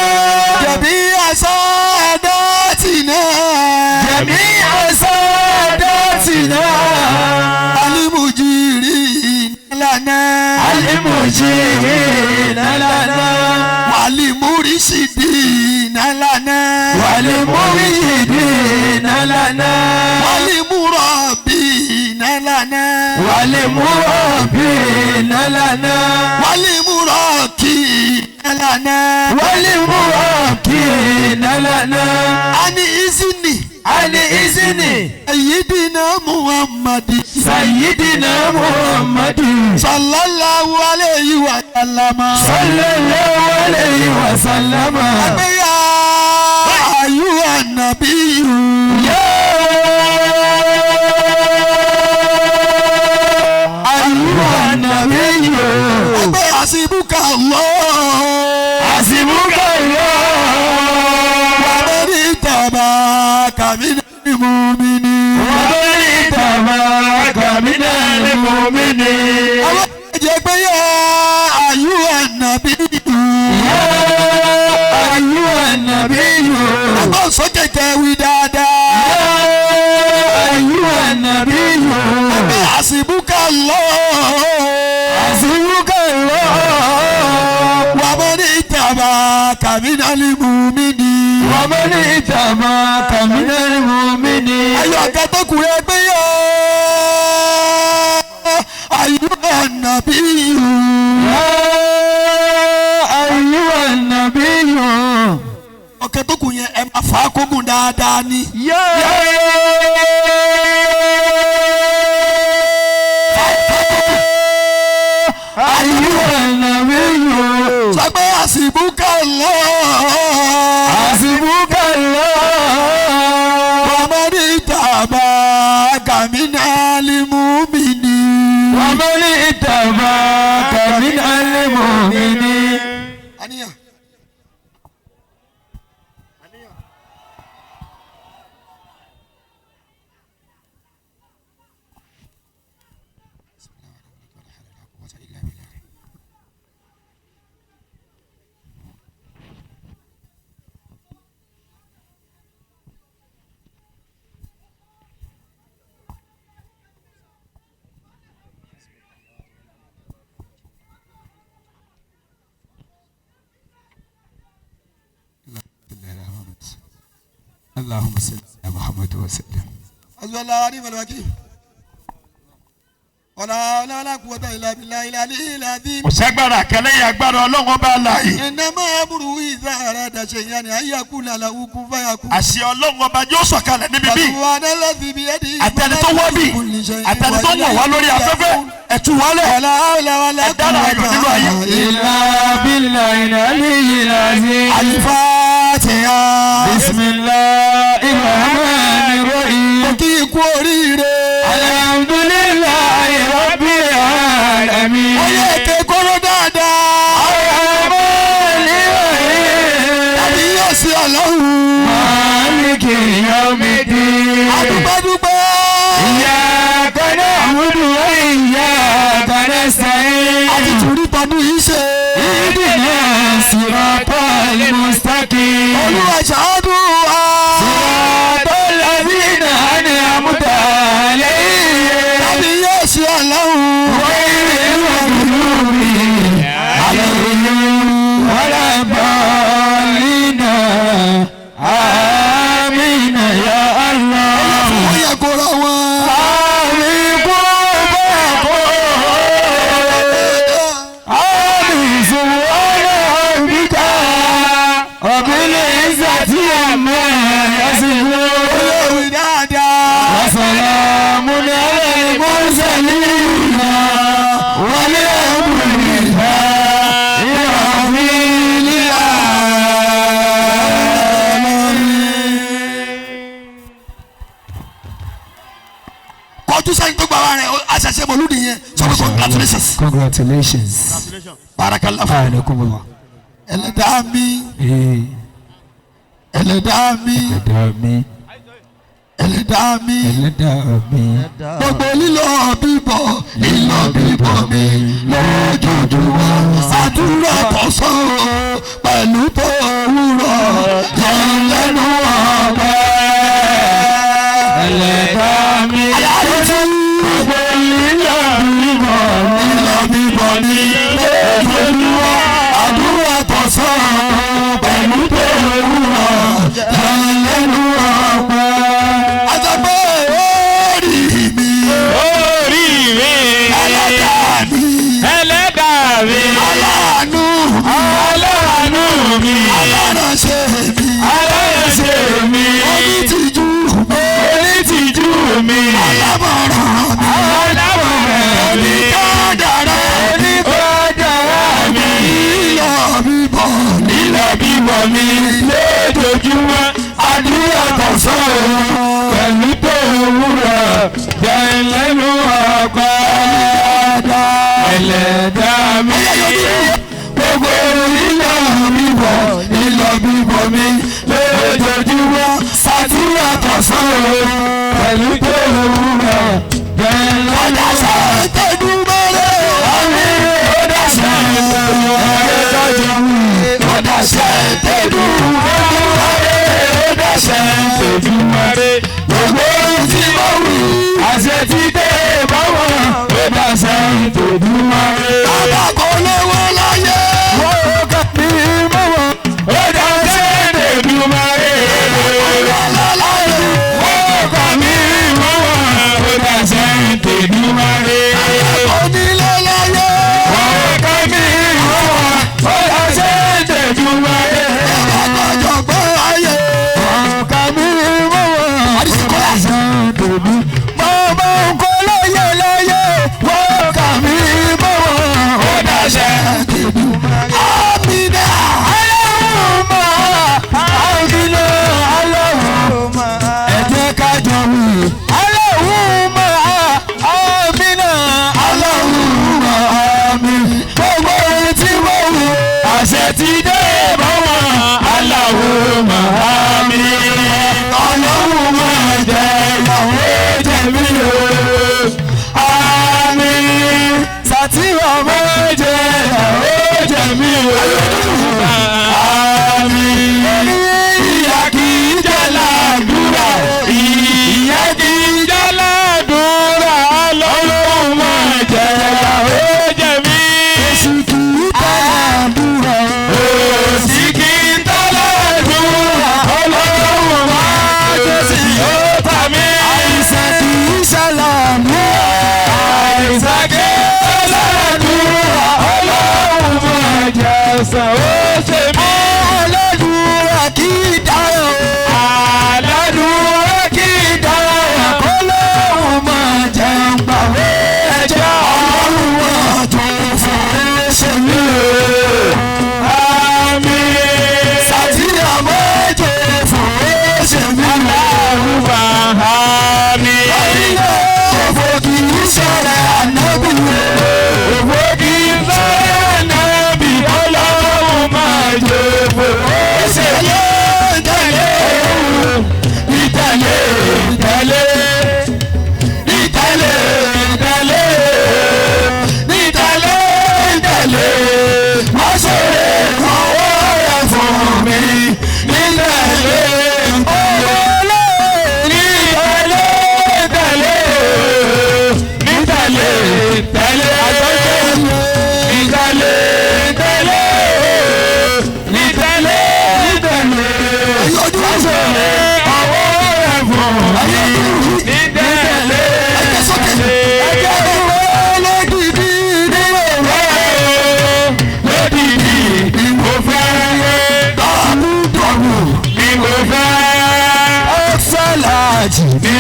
جميع ساداتنا. جميع ساداتنا. المجيرين لنا. المجيرين لنا. والمرشدين لنا. والمرشدين لنا. والمربين لنا. والمربين لنا. والمراكين لنا. والمراكين لنا. عن إذن. عن إذن سيدنا محمد. سيدنا محمد صلى الله عليه وسلم. صلى الله عليه وسلم. يا أيها النبي. يا أيها النبي. حسبك الله. حسبك الله. ومن اتبعك من المؤمنين. ومن اتبعك من المؤمنين. يا أيها النبي. يا أيها النبي. أقول صوتك ودادا. يا أيها النبي. حسبك الله. حسبك الله. ومن اتبعك من المؤمنين. ومن اتبعك من المؤمنين. أيها كتبك يا أيها النبي. يا أيها النبي. ọ̀kẹ́ tó kù yẹn ẹ máa fà á kó gùn dáadáa ni. يا أيها النبي. sọ pé àsìbúkà lọ. حسبك الله. ومن اتبعك من المؤمنين. ومن اتبعك من المؤمنين. àníyàn. اللهم صل على محمد وسلم. أزوال الله ونعم الوكيل. ولا قوة إلا بالله العلي العظيم. kò sẹ́gbàrà kẹlẹ́yìn agbára ọlọ́run ọba àlàyé. إنما أمره إذا أراد شيئا أن يقول له كن فيكون. àṣẹ ọlọ́run ọba yóò sọ̀kalẹ̀ níbi bí. سبحان الذي بيده àtẹni tó wọ́ bí àtẹni tó wọ̀ wá lórí afẹ́fẹ́ ẹ̀tú wálẹ̀ ولا حول ولا ẹ̀dára ayọ̀ nínú ayé. قوة إلا بالله العلي العظيم. الفاتحة. Fatiha. Bismillahirrahmanirrahim. Mo kí ikú oríire. Alhamdulillahi rabbil alamin. Oyè èké kóró dáadáa. Tàbí yóò sí ọlọ́run. Maliki yawmiddin. Adúgbòdúgbò. Iyyaka na'budu wa iyyaka nasta'in. Àti tùrí tọdún yìí ṣe. Ihdina siratal mustaqim. Olúwa ṣàádùn wa. Siratal ladhina an'amta alayhim. Tàbí yóò sí ọlọ́run. Ghayril maghdubi alayhim waladdallin. Amin ya Allah. Ó yẹ kó ra wọn. Amin kó bẹ́ẹ̀ kó. Amin subhana rabbika rabbil izzati amma yasifun. Olórí dáadáa. Wa salamun alal mursalin walhamdulillahi rabbil alamin. Kọjú sẹ́yìn tó gbà wá rẹ̀ àṣàṣe mọ̀lúdì yẹn sọ pé congratulations. Congratulations. Barakallahu. Anakumullah. Ẹlẹ́dàá mi. Ẹlẹ́dàá mi. Ẹlẹ́dàá mi. Ẹlẹ́dàá mi. Ẹlẹ́dàá mi. Gbogbo lílọ bíbọ̀ mi lójoojúmọ́. Àdúrà tọ̀sán pẹ̀lú tòwúrọ̀ yẹn lẹ́nu ọ̀pẹ. Ẹlẹ́dàá mi. Gbogbo lílọ bíbọ̀ mi lójoojúmọ́. Àdúrà tọ̀sán pẹ̀lú tòwúrọ̀ yẹn lẹ́nu ọ̀pẹ. Àjọpẹ́ orí mi. Orí mi. Ẹlẹ́dàá mi. Ẹlẹ́dàá mi. Aláàánú mi. Aláàánú mi. Aláránṣẹ́ mi. Aláránṣẹ́ mi. Onítìjú mi. Onítìjú mi. Alámọ̀ràn mi. Alámọ̀ràn mi. Oníkádàrá. Oníkádàrá mi. Lílọ bíbọ̀ Lílọ bíbọ̀ mi lójoojúmọ́. Àdúrà tọ̀sán pẹ̀lú tòwúrọ̀ jẹ́ lẹ́nu ọ̀pẹ. Ẹlẹ́dàá mi. gbogbo lílọ bíbọ̀ mi lójoojúmọ́. Sàdúrà tọ̀sán Pẹ̀lú tòwúrọ̀ jẹ́ lẹ́nu ọ̀pẹ. Tẹ̀dúmọ́lẹ̀. Ojúmọ́re Gbogbo tí mo wù. àṣẹ tí tẹ̀ bá wọ̀ ó dàṣẹ ojúmọ́re. Bàbá kò lówó láyé. Wọ́n kà ní mọ́wọ́ ó dàṣẹ ojúmọ́re. Láláyé. Wọ́n kà ní mọ́wọ́ ó dàṣẹ ojúmọ́re. Onílé láyé. Wọ́n kà ní mọ́wọ́ ó dàṣẹ ojúmọ́re. Ọ̀jọ̀gbọ́n ayé. Kà ní mọ́wọ́ ó dàṣẹ ojúmọ́re. Bàbá ń kọ́ láyé láyé wọ́n kà mí mọ́wọ́ ó dàṣẹ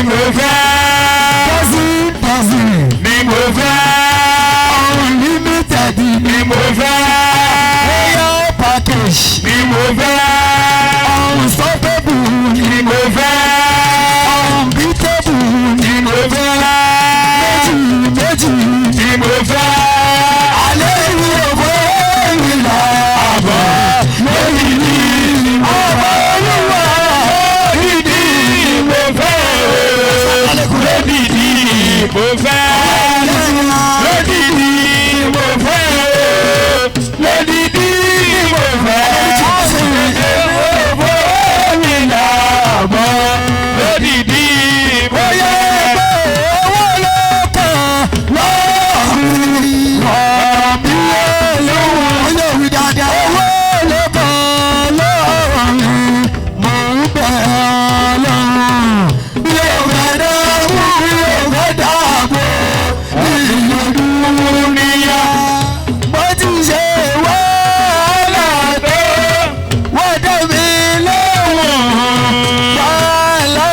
mo fẹ́. Dọ́sìn Ni mo fẹ́. unlimited Ni mo fẹ́. royal package Ni mo fẹ́. unstoppable Ni mo fẹ́. unbeatable Ni mo fẹ́. méjì Ni mo fẹ́. alẹ́ ìwé òfò ìlà Àbọ̀ lórí ni ọmọ olúwa ìdí mo fẹ́. Lódìdí mo fẹ́. Lódìdí mo fẹ́. Lódìdí mo fẹ́. Lódìdí mo fẹ́. owó ló kàn lọ́wọ́ mi olówó dáadáa owó ló kàn lọ́wọ́ mi mò ń bẹ̀ ọlọ́run mi ò fẹ́ dáàbò mi ò fẹ́ dáàbò ìlú dúníyà bó ti ṣe wàhálà tó wọ́n dé mi lọ́wọ́ wàhálà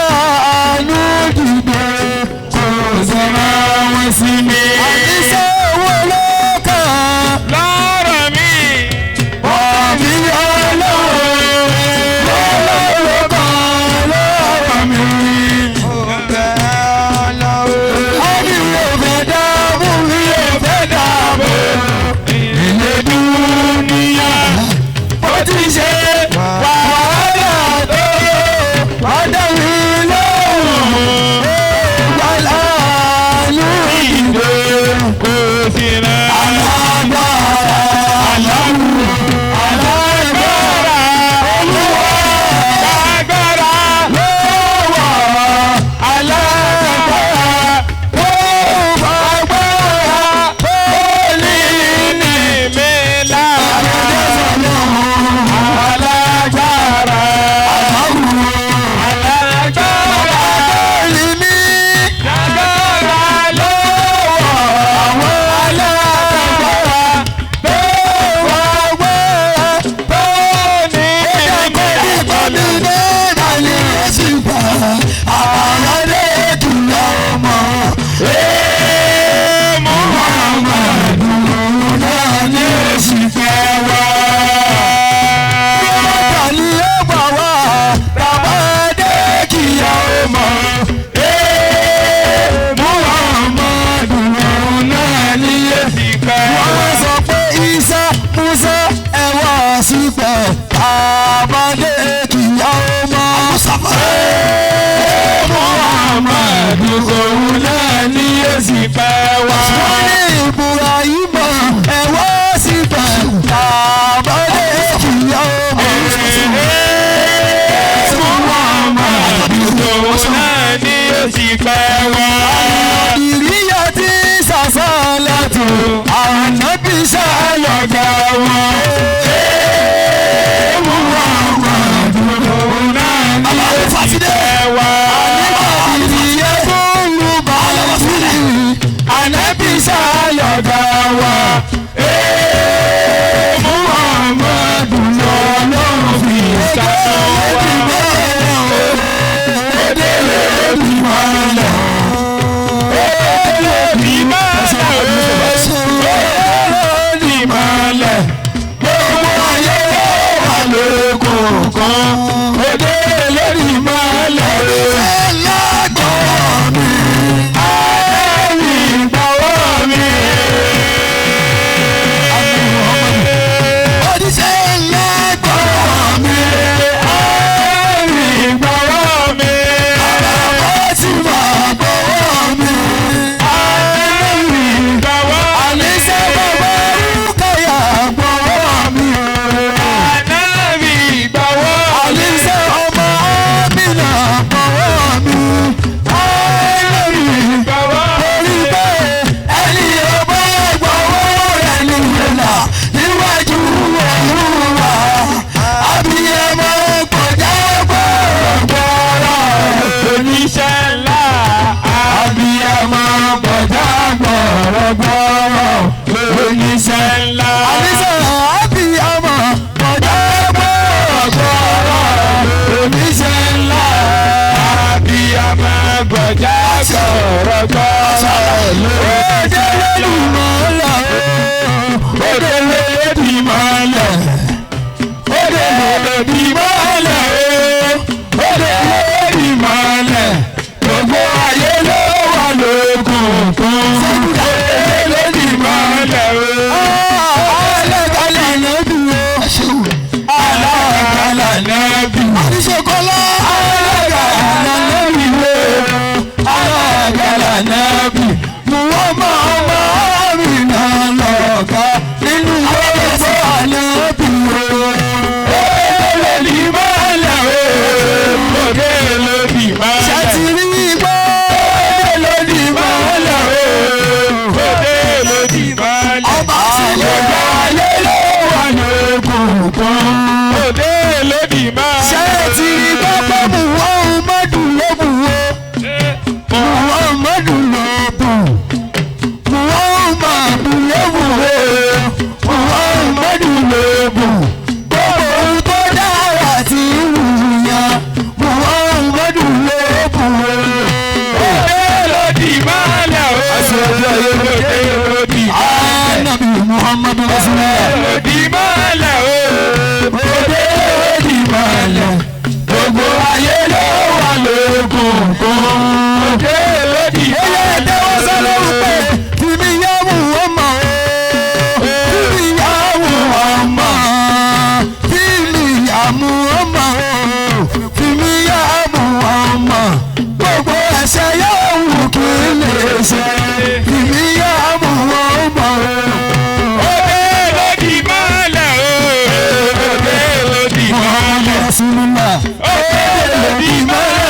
àánú dìde kò sọ̀rọ̀ wọn sí mi. àti owó ló kàn Lọ́rọ̀ mi. ọ̀bí ọlọ́run ló kàn lọ́wọ́ mi. Àbí mi ò fẹ́ dáàbò mi ò fẹ́ dáàbò ilé dúníyà bó ti ṣe wàhálà tó wàdà mi lọ́wọ́ wàhálà ló ìdè Kò sí náà. alágbára alágbára olúwa Agbára lọ́wọ́ alágbára tó fagbára tó ní ní mi lára. alágbára alágbára ní ní Agbára lọ́wọ́ àwọn alágbára tó fagbára tó ní wọ́n sọ pé Isa Musa ẹ̀wọ̀ sípẹ̀ àbádé kìyà ọmọ. Muhammadu òun náà ní èsì pẹ́ wá. wọ́n ní Ibrahim ẹ̀wọ̀ sípẹ̀ àbádé kìyà ọmọ. Muhammadu òun náà ní òsì pẹ́ wá. ìrìyà tí sàṣà látò ànábì ṣàlọ́gà wọn. Muhammadu òun náà ní èsì pẹ́ wá. ìrìyà tó ń lu bàálù ànábì ṣàlọ́gà wọn. Muhammadu lọ́lọ́run fi ṣàlọ́wọ́. sọ̀rọ̀ gbọ́ òde lódì mọ́lẹ̀ òde lódì mọ́lẹ̀ òde lódì mọ́lẹ̀ òde lódì mọ́lẹ̀ gbogbo ayé ló wà lókùnkùn òde lódì mọ́lẹ̀ alágbàlà nàbì alágbàlà nàbì àdìsókòlá alágbàlà nàbì alágbàlà nàbì muwọ́mọ́ ọmọ mi náà lọ́ọ̀ká nínú gbogbo ànábì òde lódì mọ́lẹ̀ òde lódì mọ́lẹ̀ ṣàtìrí gbọ́ òde lódì mọ́lẹ̀ òde lódì mọ́lẹ̀ ọba tí gbogbo ayé ló wà lókùnkùn òde lódì mọ́lẹ̀ ṣàtìrí gbọ́ pé Muhammadu ló bù ó Muhammadu ló bù Muhammadu ló bù ó Muhammadu ló bù gbogbo ohun tó dára tí ń wù yàn Muhammadu ló bù ó òde lódì mọ́lẹ̀ òde lódì Ànábì Muhammadu Rasulullah lódì mọ́lẹ̀ òde lódì mọ́lẹ̀ gbogbo ayé ló wà lókùnkùn òde lódì mọ́lẹ̀. Oyè ẹ̀dẹ́wọ́ sọ́lọ́ wípé fìmí yá Muhammad fìmí yá Muhammad fìmí yá Muhammad fìmí yá Muhammad gbogbo ẹ̀ṣẹ̀ yóò wù kí lè ṣe fìmí yá Muhammad òde lódì mọ́lẹ̀ òde lódì mọ́lẹ̀ Rasulullah òde lódì mọ́lẹ̀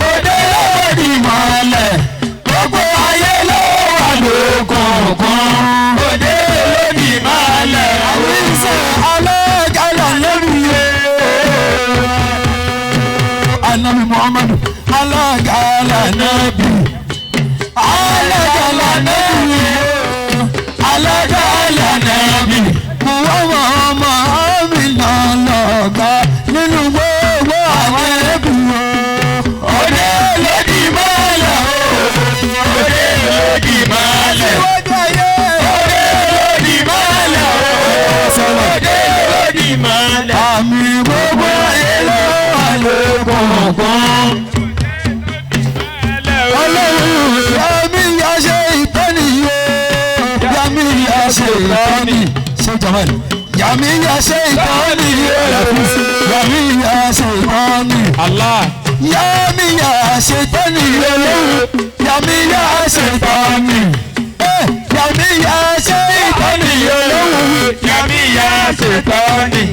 òde lódì mọ́lẹ̀ gbogbo ayé ló wà lókùnkùn òde lódì mọ́lẹ̀ àwọn ìṣe alágàlà lórí Ànábì Muhammadu alágàlà nàbì alágàlà nàbì alágàlà nàbì muwọ́mọ́ ọmọ mi náà lọ́gà nínú gbogbo àwọn ẹbí òde lódì mọ́lẹ̀ òde lódì mọ́lẹ̀ òde lódì mọ́lẹ̀ òde lódì mọ́lẹ̀ àmì gbogbo ayé ló wà lókùnkùn. Ọlọ́run yàmi yà ṣe ìtọ́ni yóò yàmi yà ṣe ìtọ́ni ṣe Jamal yàmi yà ṣe ìtọ́ni yàmi yà ṣe ìtọ́ni Allah yàmi yà ṣe ìtọ́ni yàmi yà ṣe ìtọ́ni yàmi yà ṣe ìtọ́ni yàmi yà ṣe ìtọ́ni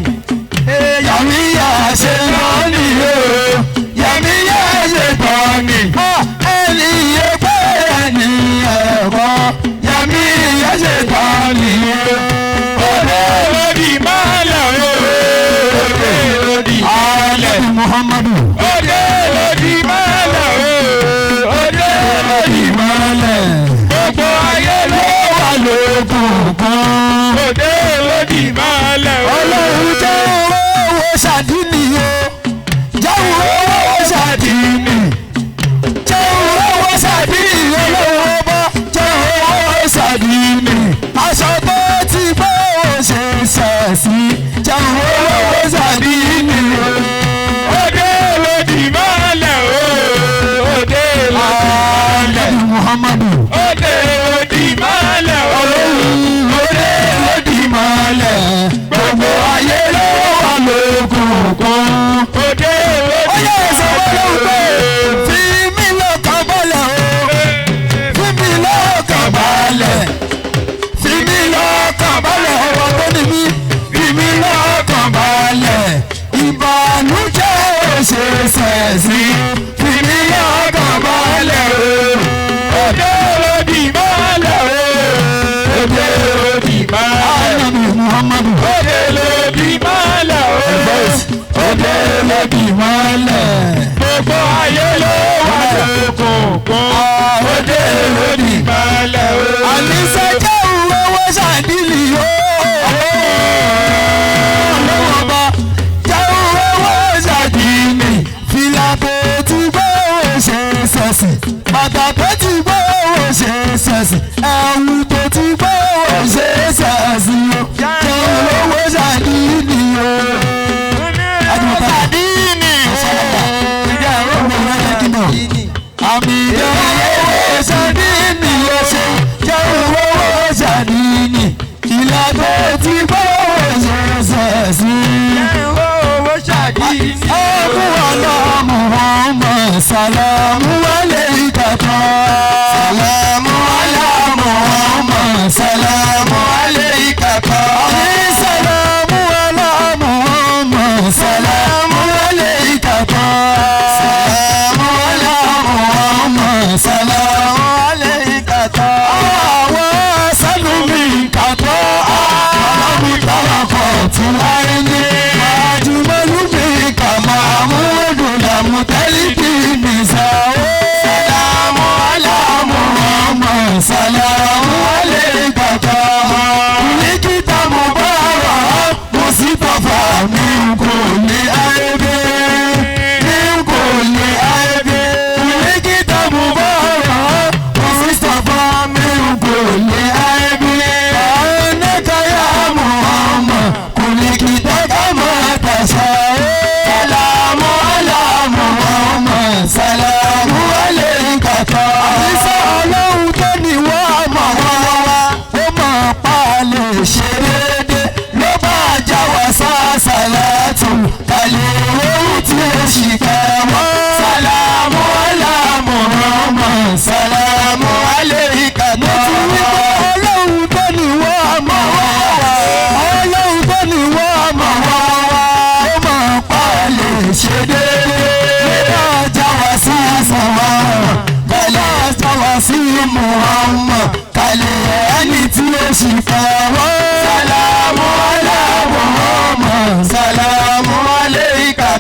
yàmi yà ṣe ìtọ́ni yàmi yà ṣe ìtọ́ni ẹni ẹgbẹ́ ẹni ẹ̀kọ́ yàmi yà ṣe ìtọ́ni òde lódì mọ́lẹ̀ òde lódì mọ́lẹ̀ Muhammadu òde lódì mọ́lẹ̀ òde lódì mọ́lẹ̀ gbogbo ayé ló wà lókùnkùn òde lódì mọ́lẹ̀ Ọlọ́run jẹ́ owó ṣàdínì o jẹ́ owó ṣàdínì jẹ́ owó ṣàdínì olówó bá jẹ́ owó ṣàdínì aṣọ tó ti gbọ́ ṣe sẹ̀sì jẹ́ owó ṣàdínì òde lódì mọ́lẹ̀ òde lódì mọ́lẹ̀ Muhammadu òde lódì mọ́lẹ̀ òde lódì mọ́lẹ̀ gbogbo ayé ló wà lókùnkùn òde lódì mọ́lẹ̀. Oyè ìṣòwò ló ń pè fi mí lọ́kàn balẹ̀ o fi mí lọ́kàn balẹ̀ fi mí lọ́kàn balẹ̀ ọ̀rọ̀ tó ní mí fi mí lọ́kàn balẹ̀ ìbànújẹ́ òṣèṣẹ̀sì fi mí lọ́kàn balẹ̀ o òde lódì mọ́lẹ̀ òde lódì mọ́lẹ̀ Ànábì Muhammadu òde lódì mọ́lẹ̀ òde lódì mọ́lẹ̀ gbogbo ayé ló wà lókùnkùn òde lódì mọ́lẹ̀ àníṣe jẹ́ owó ṣàdílì o lọ́wọ́ bá jẹ́ owó ṣàdílì fìlà tó ti gbọ́ ṣe sẹ̀sì bàtà tó ti gbówó ṣe sẹ̀sì ẹ̀wù tó ti gbówó ṣe sẹ̀sì o jẹ́ olówó ṣàdínì o. ṣàdínì ìjà ìrọ̀lẹ́ lẹ́kìnà àmì ìjà olówó ṣàdínì o ṣe jẹ́ olówó ṣàdínì ìlà tó ti gbówó ṣe sẹ̀sì. Abu ala Muhammad salamu alayka salamu ala Muhammad salamu alayka salamu ala Muhammad salamu alayka salamu ala Muhammad salamu alayka wa salumi kato alamu tarako tilaini mutalibi nisao salamu ala Muhammad salamu alayka kulikita mubarak musifafa min kulli aibi kulikita mubarak musifafa min kulli aibi anaka ya Muhammad kulikita kama tasao salamu alayka àdìsá ọlọ́run tó ní wọ́n mọ̀ wá ó mọ̀ pa lè ṣe déédé ló bá já wa sálátù kàlẹ́ ohun tí ó ṣì kẹ́ wọ́n. salamu ala Muhammad salamu alayka mo ti wí pé ọlọ́run tó ní wọ́n mọ̀ wá ọlọ́run tó ní wọ́n mọ̀ wá ó mọ̀ pa lè ṣe déédé sí Muhammad kàlẹ́ ẹni tí ó sì fẹ́ wọ́n. salamu ala Muhammad salamu alayka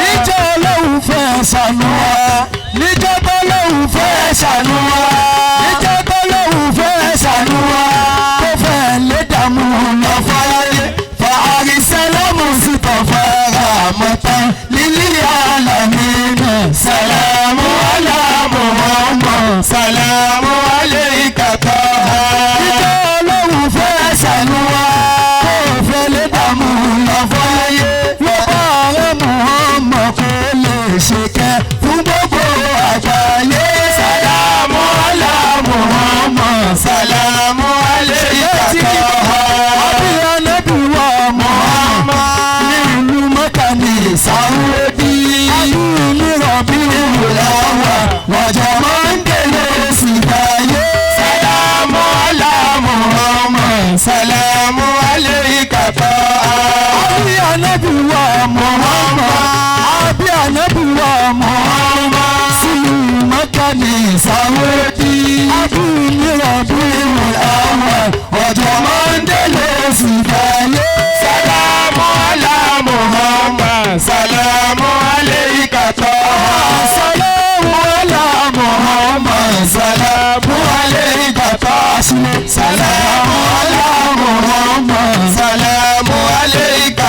níjọ́ Ọlọ́hun fẹ́ ṣàánú wa níjọ́ tọ́lọ́hun fẹ́ ṣàánú wa níjọ́ tọ́lọ́hun fẹ́ ṣàánú wa tó fẹ́ lé dààmú lọ fáyé fàárísẹ́lẹ́mù sí tọ̀fẹ́ rà mọ́tán lílí àlàmínà. salamu ala Muhammad salamu alayka níjọ́ Ọlọ́hun fẹ́ ṣàánú wa tó fẹ́ lé dààmú lọ fáyé ló bá ọ̀rẹ́ Muhammad kó lè ṣe kẹ́ fún gbogbo àgbáyé. salamu ala Muhammad salamu alayka àbí ànábì wa Muhammad ní ìlú Mẹ́kà ní Saudi àbí rọ̀bì ìwòláwà wọ̀jọ̀ máa ń délé sí báyé. salamu ala Muhammad salamu alayka àbí ànábì wa Muhammad àbí ànábì wa Muhammad sí Mẹ́kà ní Saudi àbí rọ̀bì ìwòláwà wọ̀jọ̀ máa ń délé sí báyé. salamu ala Muhammad salamu alayka salamu ala Muhammad salamu alayka salamu ala Muhammad salamu alayka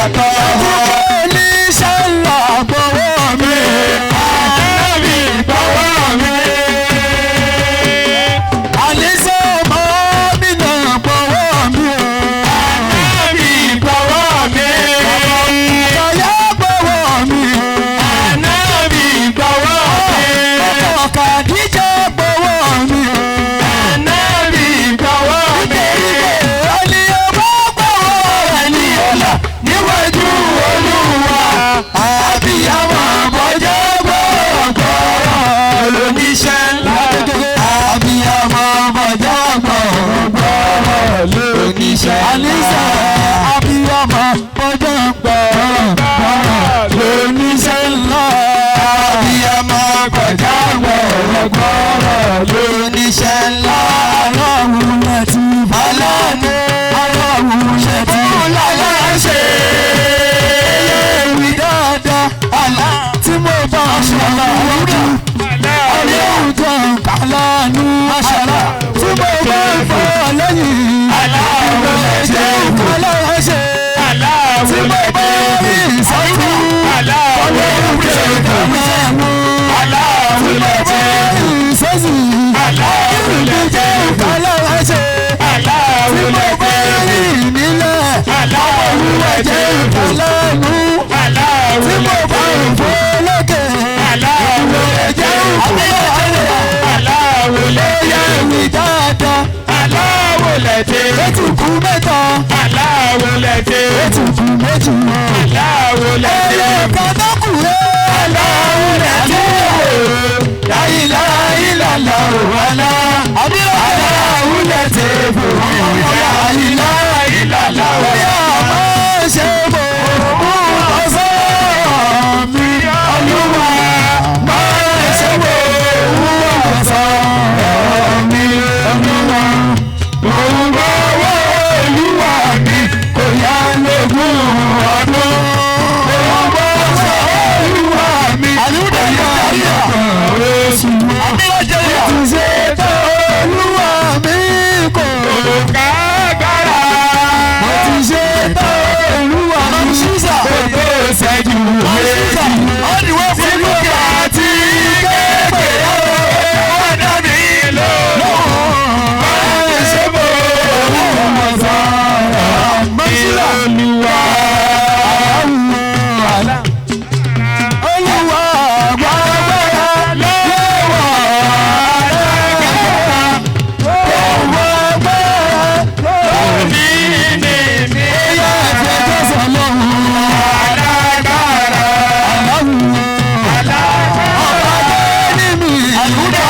oníṣàlá gbọ́wọ́ mi ànábì gbọ́wọ́ mi àníṣe ọmọ mi náà gbọ́wọ́ mi ànábì gbọ́wọ́ mi kọ̀yà gbọ́wọ́ mi. lẹ́tẹ̀. Ètùtù méjì mọ́. Aláwo lẹ́tẹ̀. Ẹ̀ka tó kù rẹ̀. Aláwo lẹ́tẹ̀. Láyìlá ìlàlá òwàlá. Aláwo lẹ́tẹ̀ bò. Láyìlá ìlàlá òwàlá. Máa ṣe bò ó ọ̀sán mi Olúwa. Máa ṣe bò ó ọ̀sán mi Olúwa. Òun gbọ́wọ́ Olúwa mi kò yá lógún ọdún. Òun gbọ́wọ́ Olúwa mi kò yá lógún oṣù. Ìtúnṣe tó Olúwa mi kò kágbára. Mo ti ṣe tó Olúwa mi kò tó ṣẹ́jú méjì. Tí mo kà tí kékeré ọ̀dọ́ mi lóhùn. Máa ṣe bò ó ọ̀sán mi Olúwa. Olúwa gbàgbára lọ́wọ́ alágbára. Olúwa gbàgbára lórí mi. Bóyá ẹ̀fẹ̀ tó sọ lọ́hùn. Alágbára. Ọba tó ní mi. Àlùdá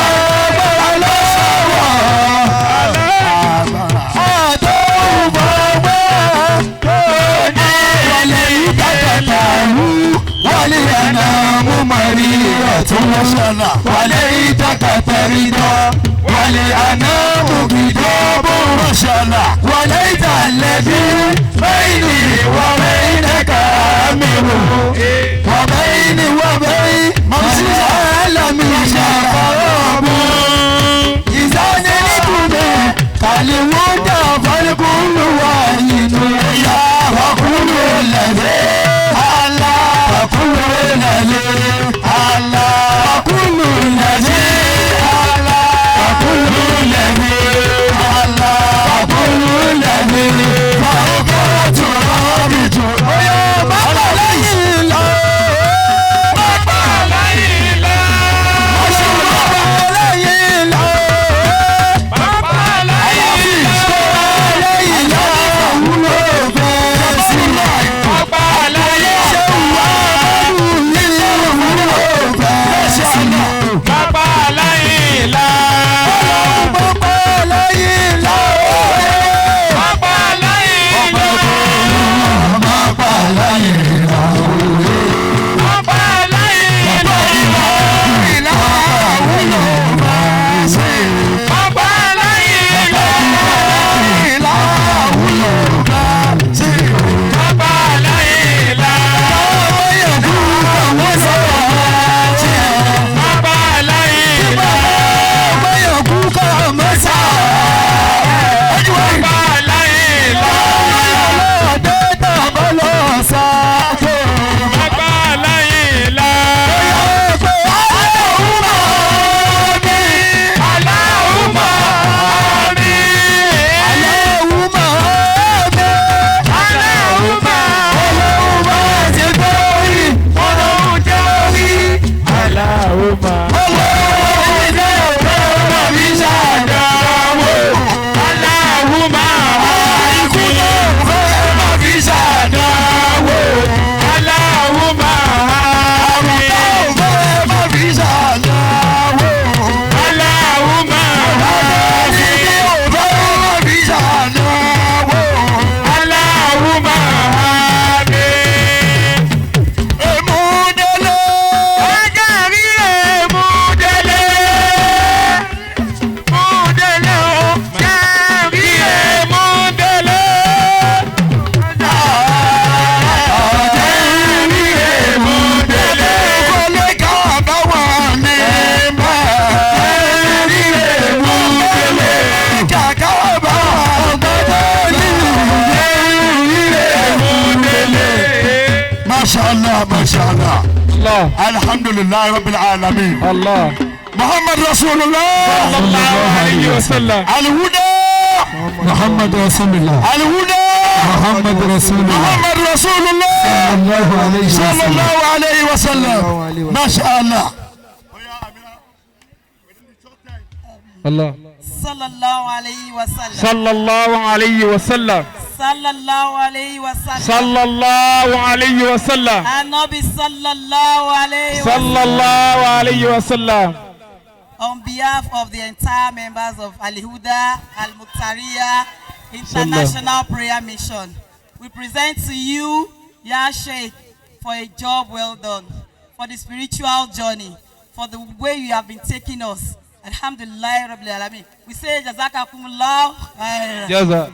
gbàgbára lọ́wọ́. وليتك فردا ولأنام كتاب رشدا وليت الذي بيني وبينك أمر وبيني وبين مسألة شراب إذا نلتنا فالموت فالكل واحد وكل الذي وكل الذي وكل الذي وكل الذي وكل الذي فوقت رابط ويا بابا ليلا بابا ليلا بابا ليلا بابا ليلا ليلا بابا ليلا Bàbá Láyìnlá. Bàbá Láyìnlá. Bàbá Láyìnlá. Bàbá Láyìnlá. Bàbá Láyìnlá. Bàbá Láyìnlá. Bàbá Láyìnlá. ما شاء الله الله الحمد لله رب العالمين الله محمد رسول الله صلى الله عليه وسلم الهدى محمد رسول الله الهدى محمد رسول الله محمد رسول الله صلى الله عليه وسلم ما شاء الله الله صلى الله عليه وسلم صلى الله عليه وسلم sallallahu alayhi wa sallam. sallallahu alayhi wa sallam. Anabi sallallahu alayhi wa sallam. sallallahu alayhi wa sallam. On behalf of the entire members of Al-Huda Al-Muqtariya International Prayer Mission, we present to you, Ya Sheikh, for a job well done, for the spiritual journey, for the way you have been taking us. Alhamdulillah Rabbil Alamin. We say Jazakakumullah. Jaza.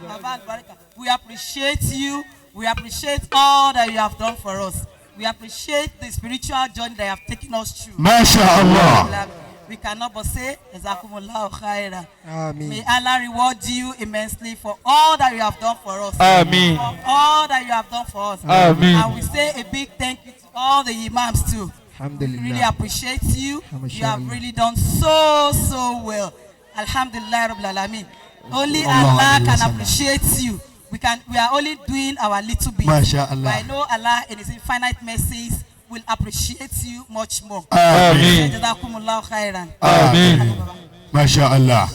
We appreciate you. We appreciate all that you have done for us. We appreciate the spiritual journey that you have taken us through. MashaAllah. We cannot but say Jazakumullah khairan. Amen. May Allah reward you immensely for all that you have done for us. Amen. For all that you have done for us. Amen. And we say a big thank you to all the imams too. We really Alhamdulillah. appreciate you. You have really done so well. Alhamdulillah Rabbil Alamin. Only Allah can appreciate you. We are only doing our little bit. MashaAllah. But I know Allah in His infinite mercies will appreciate you much more. Amen. Jazakumullah khairan. Amen. MashaAllah.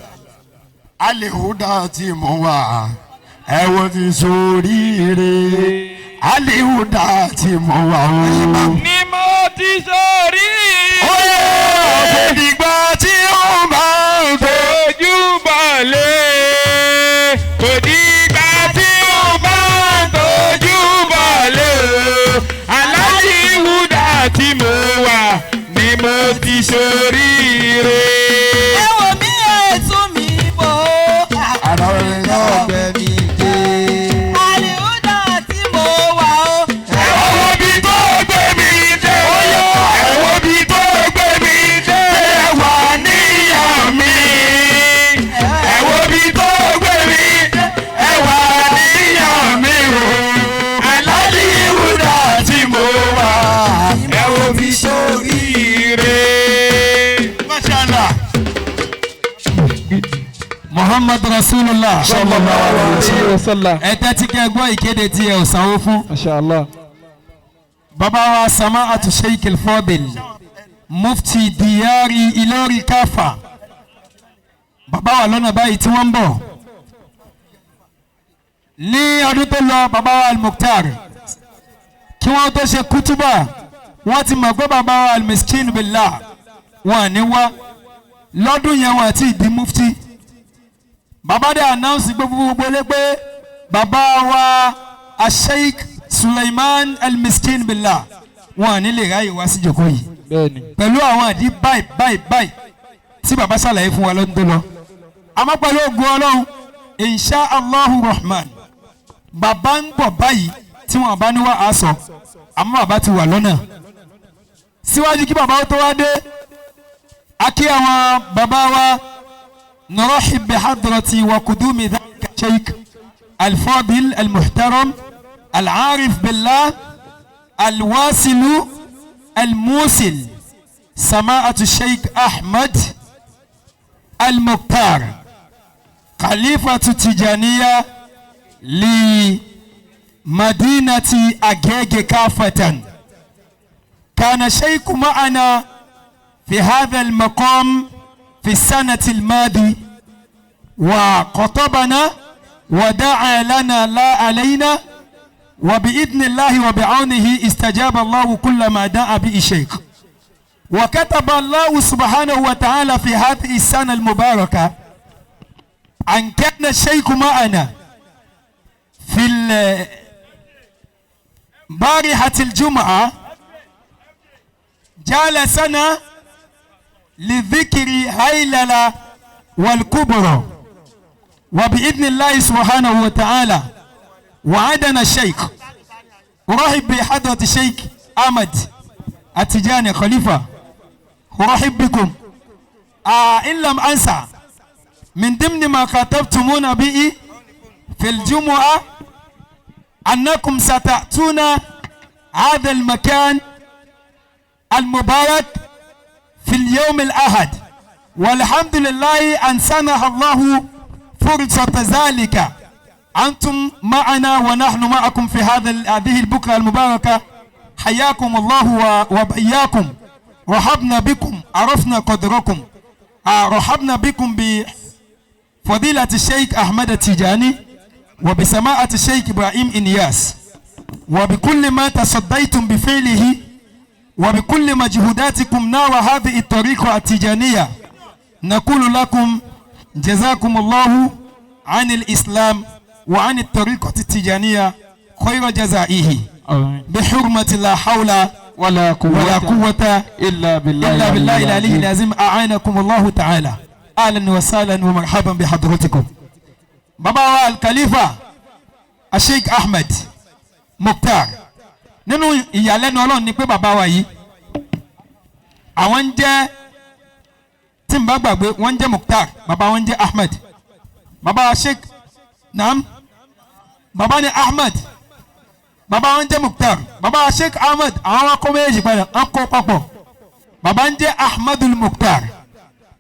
Al-Huda tí mo wà ẹ wo ti ṣoríire. Al-Huda tí mo wà o. ni mo ti sori. Kò dìgbà tí ó bá ń ojú balẹ̀. kò dìgbà tí ó bá tójú balẹ̀. Al-Huda tí mo wà ni mo ti ṣoríire. Ẹ wò mí ètò mi bò. ara rẹ̀ náà gbẹ mí dé. Al-Huda tí mo wà o. Ẹ wo bí tó gbé mi dé. Ẹ wo bí tó gbé mi dé. Ẹ wà níyàn mi. Ẹ wo bí tó gbé mi dé. Ẹ wà níyàn mi o. Al-Huda tí mo wà. Ẹ wo bí ṣoríire. MashaAllah. Muhammad Rasulullah sallallahu alayhi wa sallam. ẹ tẹ́tí kẹ́ gbọ́ ìkéde tí ẹ ò sanwó fún. Mashallah. bàbá wa Sama'atu Sheikh al-Fadil mufti diyari Ilori Kafa bàbá wa lọ́nà báyìí tí wọ́n ń bọ̀. ní ọdún tó lọ bàbá wa al-Muqtar kí wọ́n tó ṣe kútúbà wọ́n ti mọ̀ pé bàbá wa al-Miskin billah wọn ní wá lọ́dún yẹn wọn àti ìdí mufti. Bàbá dẹ̀ announce gbogbo lé pé bàbá wa Sheikh Suleiman al-Miskin billah wọn ní lè ráyè wá sí ìjókòó yìí Bẹ́ẹ̀ni. pẹ̀lú àwọn àdí báyìí tí bàbá ṣàlàyé fún wa lọ́dún tó lọ. Àmọ́ pẹ̀lú ògùn Ọlọ́run insha Allahu Rahman bàbá ń bọ̀ báyìí tí wọn bá ní wá aṣọ àmọ́ bàbá ti wà lọ́nà. Síwájú kí bàbá ó tó wá dé a kí àwọn bàbá wa. نرحب بحضرة وقدوم ذلك الشيخ الفاضل المحترم العارف بالله الواصل الموصل سماعة الشيخ أحمد المختار خليفة تجانية لمدينة أجيج كافة. كان الشيخ معنا في هذا المقام في السنة الماضية وخطبنا ودعا لنا لا علينا وبإذن الله وبعونه استجاب الله كل ما دعا به الشيخ. وكتب الله سبحانه وتعالى في هذه السنة المباركة أن كان الشيخ معنا في بارحة الجمعة جالسنا لذكر هيللة والكبرى وبإذن الله سبحانه وتعالى وعدنا الشيخ. أرحب بحضرة الشيخ أحمد التجاني خليفة. أرحب بكم. إن لم أنسى من ضمن ما خاطبتمونا به في الجمعة أنكم ستأتون هذا المكان المبارك في اليوم الأحد والحمد لله أن سنح الله فرصة ذلك. أنتم معنا ونحن معكم في هذه البكرة المباركة. حياكم الله وبياكم. رحبنا بكم عرفنا قدركم. رحبنا بكم بفضيلة الشيخ أحمد التجاني وبسماعة الشيخ إبراهيم إنياس وبكل ما تصديتم بفعله وبكل مجهوداتكم نحو هذه الطريقة التجانية نقول لكم جزاكم الله عن الإسلام وعن الطريقة التجانية خير جزائه بحرمة لا حول ولا قوة إلا بالله العلي العظيم أعانكم الله تعالى. أهلا وسهلا ومرحبا بحضرتكم. بابا الخليفة الشيخ أحمد Mukhtar nínú ìyàlẹ́nu Ọlọ́run ni pé bàbá wa yìí àwọn ń jẹ́ tí n bá gbàgbé wọ́n ń jẹ́ Mukhtar bàbá wọn ń jẹ́ Ahmed bàbá Sheikh Naam bàbá ni Ahmed bàbá wọn ń jẹ́ Mukhtar bàbá Sheikh Ahmed àwọn akọ méjì padà ń kó papọ̀ bàbá ń jẹ́ Ahmedul Mukhtar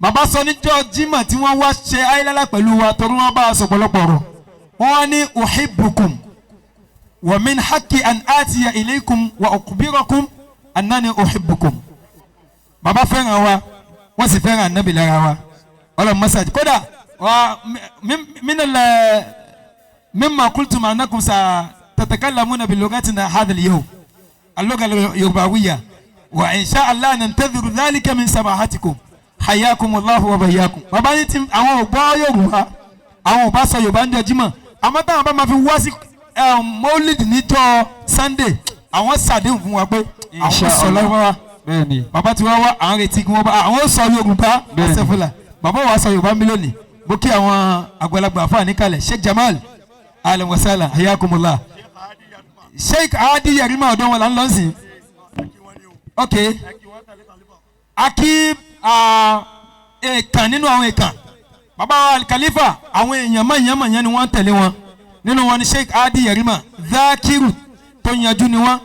bàbá sọ níjọ́ Jímọ̀ tí wọ́n wá ṣe ayélujára pẹ̀lú wa torí wọ́n bá a sọ pọ̀lọpọ̀ rọ̀ wọ́n ní uhibbukum wa min haqqi an atiya ilaykum wa ukhbirakum annani uhibbukum bàbá fẹ́ràn wa wọ́n sì fẹ́ràn Ànábì lára wa ọlọ́run mọ́sáàjì kódà wa mimma qultum annakum satatakallamuna bilugatina hadha al-yawm اللغة اليوباوية وإن شاء الله ننتظر ذلك من سماحتكم حياكم الله وبياكم bàbá yìí ti àwọn ògbọ́ Yorùbá àwọn òbá sọ Yorùbá ń jọ Jímọ̀ àmọ́ táwọn bá máa fi wá sí mọ́lìdì níjọ́ Sunday àwọn ṣàdéhùn fún wa pé àwọn sọ lọ́wọ́ wa bàbá tí wọ́n wá àwọn retí kí wọ́n bá àwọn sọ Yorùbá àṣẹfúnla bàbá wa sọ Yorùbá mílíọ̀nù bó kí àwọn àgbàlagbà àfáà níkàlẹ̀ Sheikh Jamal ahlan wa sahlan hayakumullah Sheikh Hadi Yarima ọ̀dọ́ wọn là ń lọ sí ok akí èèkàn nínú àwọn èèkàn bàbá Al-Khalifa àwọn èèyàn mọ̀nyẹ́mọ̀nyẹ́ ni wọ́n tẹ̀lé wọn nínú wọn ni Sheikh Hadi Yarima Zakiru tó yanjú ni wọ́n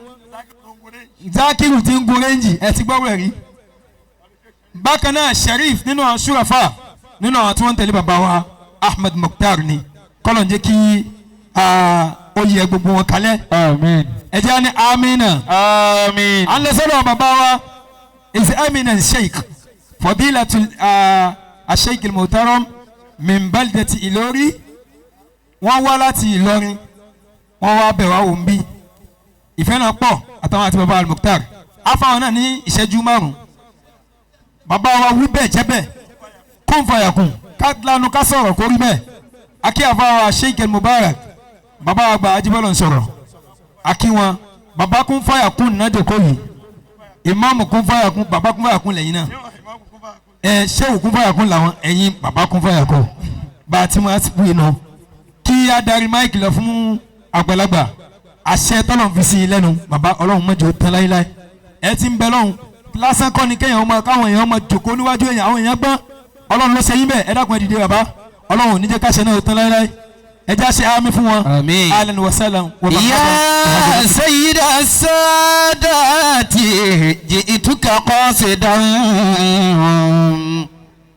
Zakiru ti ń gun rẹ́ǹjì ẹ̀ ti gbọ́rọ̀ ẹ̀rí bákan náà Sharif nínú àwọn Shurafa nínú àwọn tí wọ́n tẹ̀lé bàbá wa Ahmed Mukhtar ni kọ́lọ̀ ń jẹ́ kí ó yẹ gbogbo wọn kalẹ̀. Amen. ẹ jẹ́ ní amina. Amen. an lè sọ́dọ̀ bàbá wa is eminent sheikh fadilatul sheikh al-muhtaram min baldati Ìlọrin wọ́n wá láti Ìlọrin wọ́n wá bẹ̀ wá wò ń bí ìfẹ́ náà pọ̀ àtàwọn àti bàbá al-Mukhtar afáwọn náà ní ìṣẹ́jú márùn-ún bàbá wa wí bẹ́ẹ̀ jẹ́ bẹ́ẹ̀ kún fàyàkùn ká lanu ká sọ̀rọ̀ kórí bẹ́ẹ̀ akí àfáwọn sheikh al-Mubarak bàbá àgbà Ajíbọ́lọ̀ ń sọ̀rọ̀ akí wọn bàbá kún fàyàkùn náà dèkó yìí ìmáàmù kún fàyàkùn bàbá kún fàyàkùn lẹ́yìn náà ṣéwù kún fàyàkùn làwọn ẹ̀yin bàbá kún fàyàkùn bá a ti máa wí nù kí adarí máìkì lọ fún àgbàlagbà àṣẹ tọ́lọ̀ fi sí i lẹ́nu bàbá ọlọ́run mọ́jọ tán láíláí ẹ ti ń bẹ lọ́hùn lásán kọ́ ni kéèyàn ọmọ káwọn èèyàn ọmọ jòkó níwájú èèyàn àwọn èèyàn gbọ́n ọlọ́run ló ṣe yín bẹ́ẹ̀ ẹ dákun ẹ dìde bàbá ọlọ́run ò ní jẹ́ káṣẹ náà tán láíláí ẹ já ṣe àmì fún wọn. Àmín. ahlan wa sahlan wa يا سيد السادات جئتك قاصدا